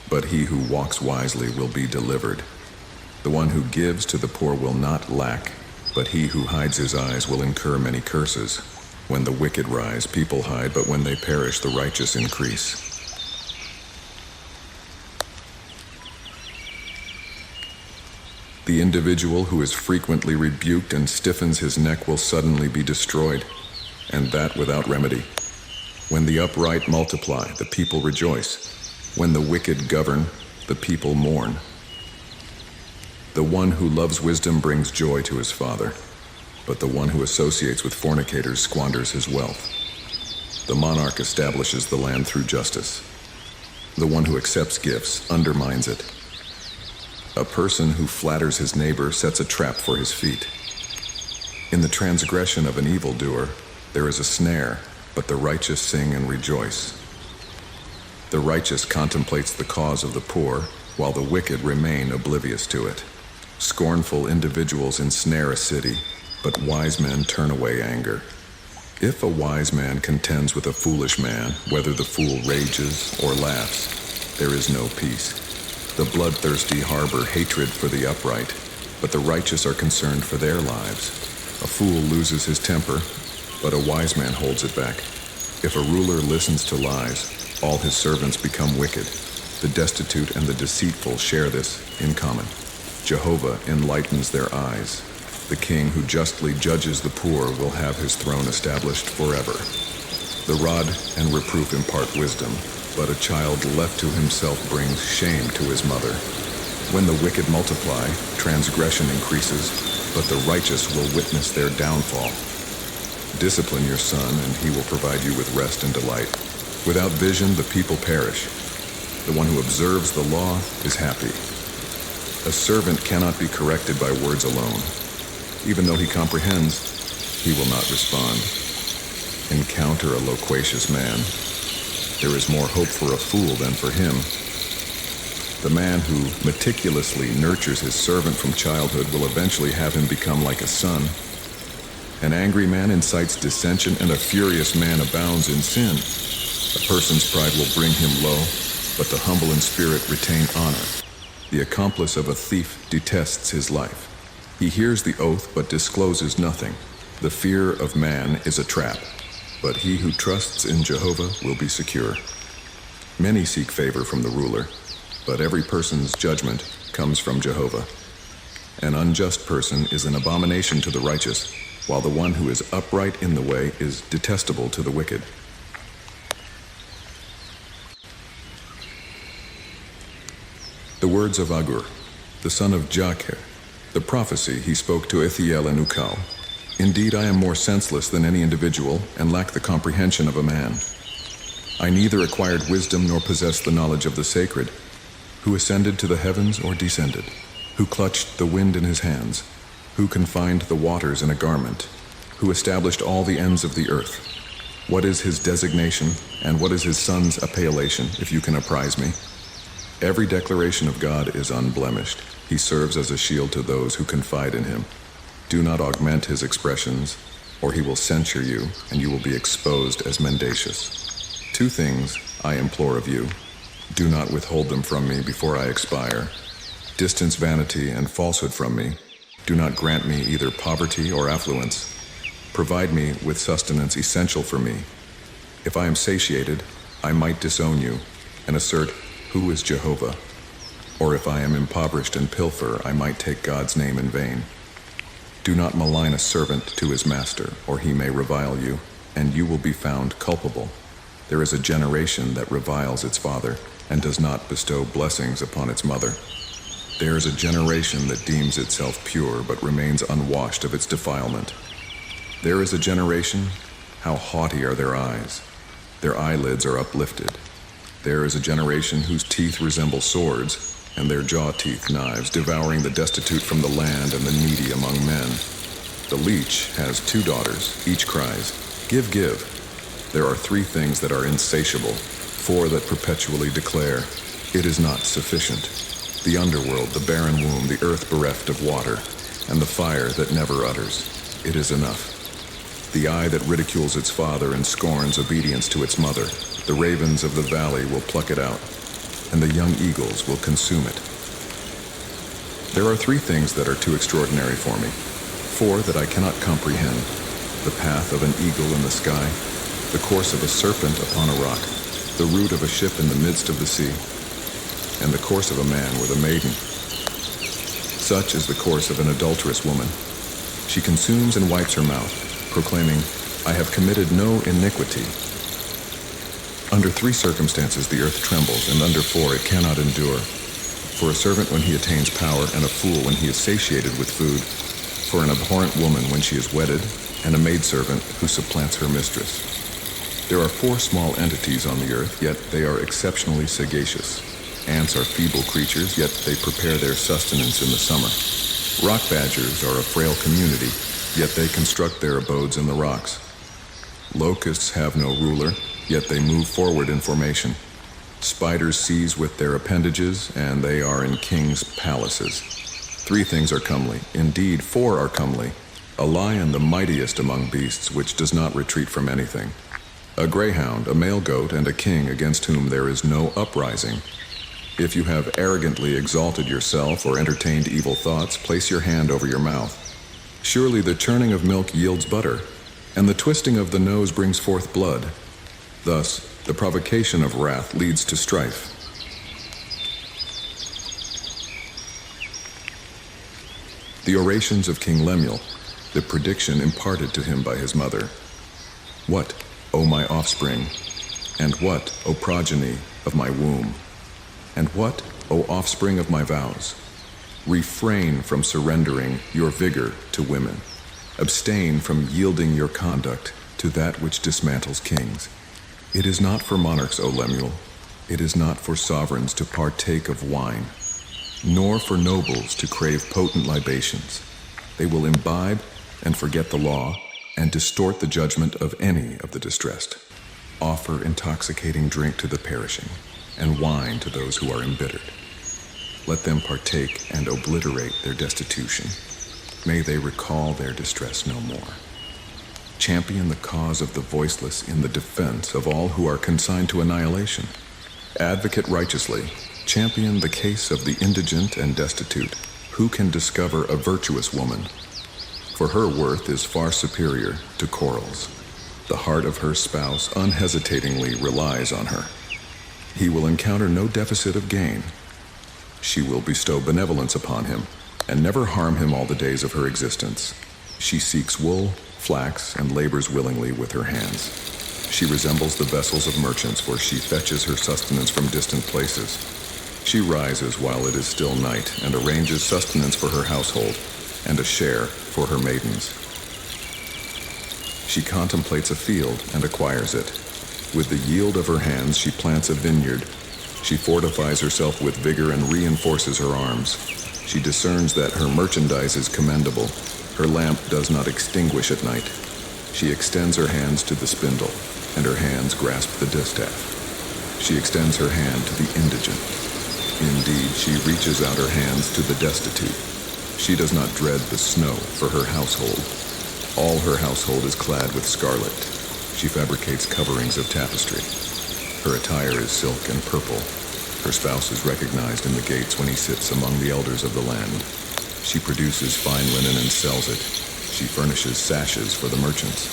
but he who walks wisely will be delivered. The one who gives to the poor will not lack, but he who hides his eyes will incur many curses. When the wicked rise, people hide, but when they perish, the righteous increase. The individual who is frequently rebuked and stiffens his neck will suddenly be destroyed, and that without remedy. When the upright multiply, the people rejoice. When the wicked govern, the people mourn. The one who loves wisdom brings joy to his father, but the one who associates with fornicators squanders his wealth. The monarch establishes the land through justice. The one who accepts gifts undermines it. A person who flatters his neighbor sets a trap for his feet. In the transgression of an evildoer, there is a snare, but the righteous sing and rejoice. The righteous contemplates the cause of the poor, while the wicked remain oblivious to it. Scornful individuals ensnare a city, but wise men turn away anger. If a wise man contends with a foolish man, whether the fool rages or laughs, there is no peace. The bloodthirsty harbor hatred for the upright, but the righteous are concerned for their lives. A fool loses his temper, but a wise man holds it back. If a ruler listens to lies, all his servants become wicked. The destitute and the deceitful share this in common. Jehovah enlightens their eyes. The king who justly judges the poor will have his throne established forever. The rod and reproof impart wisdom, but a child left to himself brings shame to his mother. When the wicked multiply, transgression increases, but the righteous will witness their downfall. Discipline your son, and he will provide you with rest and delight. Without vision, the people perish. The one who observes the law is happy. A servant cannot be corrected by words alone. Even though he comprehends, he will not respond. Encounter a loquacious man. There is more hope for a fool than for him. The man who meticulously nurtures his servant from childhood will eventually have him become like a son. An angry man incites dissension, and a furious man abounds in sin. A person's pride will bring him low, but the humble in spirit retain honor. The accomplice of a thief detests his life. He hears the oath but discloses nothing. The fear of man is a trap, but he who trusts in Jehovah will be secure. Many seek favor from the ruler, but every person's judgment comes from Jehovah. An unjust person is an abomination to the righteous, while the one who is upright in the way is detestable to the wicked. The words of Agur, the son of Jakeh, the prophecy he spoke to Ithiel and Ukal. Indeed, I am more senseless than any individual and lack the comprehension of a man. I neither acquired wisdom nor possessed the knowledge of the sacred. Who ascended to the heavens or descended? Who clutched the wind in his hands? Who confined the waters in a garment? Who established all the ends of the earth? What is his designation, and what is his son's appellation, if you can apprise me? Every declaration of God is unblemished. He serves as a shield to those who confide in him. Do not augment his expressions, or he will censure you, and you will be exposed as mendacious. 2 things I implore of you. Do not withhold them from me before I expire. Distance vanity and falsehood from me. Do not grant me either poverty or affluence. Provide me with sustenance essential for me. If I am satiated, I might disown you and assert, "Who is Jehovah?" Or if I am impoverished and pilfer, I might take God's name in vain. Do not malign a servant to his master, or he may revile you, and you will be found culpable. There is a generation that reviles its father and does not bestow blessings upon its mother. There is a generation that deems itself pure but remains unwashed of its defilement. There is a generation, how haughty are their eyes. Their eyelids are uplifted. There is a generation whose teeth resemble swords, and their jaw teeth knives, devouring the destitute from the land and the needy among men. The leech has 2 daughters. Each cries, "Give, give." There are 3 things that are insatiable, 4 that perpetually declare, "It is not sufficient." The underworld, the barren womb, the earth bereft of water, and the fire that never utters. It is enough. The eye that ridicules its father and scorns obedience to its mother, the ravens of the valley will pluck it out, and the young eagles will consume it. There are 3 things that are too extraordinary for me, 4 that I cannot comprehend: the path of an eagle in the sky, the course of a serpent upon a rock, the route of a ship in the midst of the sea, and the course of a man with a maiden. Such is the course of an adulterous woman. She consumes and wipes her mouth, proclaiming, "I have committed no iniquity." Under 3 circumstances the earth trembles, and under 4 it cannot endure: for a servant when he attains power, and a fool when he is satiated with food; for an abhorrent woman when she is wedded, and a maidservant who supplants her mistress. There are 4 small entities on the earth, yet they are exceptionally sagacious. Ants are feeble creatures, yet they prepare their sustenance in the summer. Rock badgers are a frail community, yet they construct their abodes in the rocks. Locusts have no ruler, yet they move forward in formation. Spiders seize with their appendages, and they are in kings' palaces. 3 things are comely, indeed 4 are comely: a lion, the mightiest among beasts, which does not retreat from anything; a greyhound, a male goat, and a king against whom there is no uprising. If you have arrogantly exalted yourself or entertained evil thoughts, place your hand over your mouth. Surely the churning of milk yields butter, and the twisting of the nose brings forth blood. Thus, the provocation of wrath leads to strife. The orations of King Lemuel, the prediction imparted to him by his mother. What, O my offspring, and what, O progeny of my womb? And what, O offspring of my vows? Refrain from surrendering your vigor to women. Abstain from yielding your conduct to that which dismantles kings. It is not for monarchs, O Lemuel. It is not for sovereigns to partake of wine, nor for nobles to crave potent libations. They will imbibe and forget the law, and distort the judgment of any of the distressed. Offer intoxicating drink to the perishing, and wine to those who are embittered. Let them partake and obliterate their destitution. May they recall their distress no more. Champion the cause of the voiceless in the defense of all who are consigned to annihilation. Advocate righteously. Champion the case of the indigent and destitute. Who can discover a virtuous woman? For her worth is far superior to corals. The heart of her spouse unhesitatingly relies on her. He will encounter no deficit of gain. She will bestow benevolence upon him, and never harm him all the days of her existence. She seeks wool, flax, and labors willingly with her hands. She resembles the vessels of merchants, for she fetches her sustenance from distant places. She rises while it is still night, and arranges sustenance for her household, and a share for her maidens. She contemplates a field and acquires it. With the yield of her hands she plants a vineyard. She fortifies herself with vigor and reinforces her arms. She discerns that her merchandise is commendable. Her lamp does not extinguish at night. She extends her hands to the spindle, and her hands grasp the distaff. She extends her hand to the indigent. Indeed, she reaches out her hands to the destitute. She does not dread the snow for her household. All her household is clad with scarlet. She fabricates coverings of tapestry. Her attire is silk and purple. Her spouse is recognized in the gates when he sits among the elders of the land. She produces fine linen and sells it. She furnishes sashes for the merchants.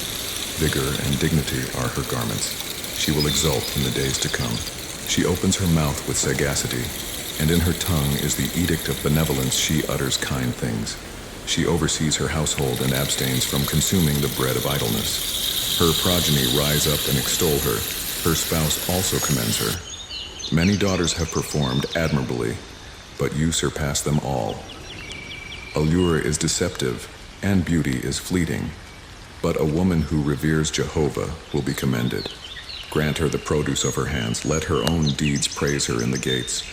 Vigor and dignity are her garments. She will exult in the days to come. She opens her mouth with sagacity, and in her tongue is the edict of benevolence. She utters kind things. She oversees her household and abstains from consuming the bread of idleness. Her progeny rise up and extol her. Her spouse also commends her. Many daughters have performed admirably, but you surpass them all. Allure is deceptive, and beauty is fleeting, but a woman who reveres Jehovah will be commended. Grant her the produce of her hands. Let her own deeds praise her in the gates.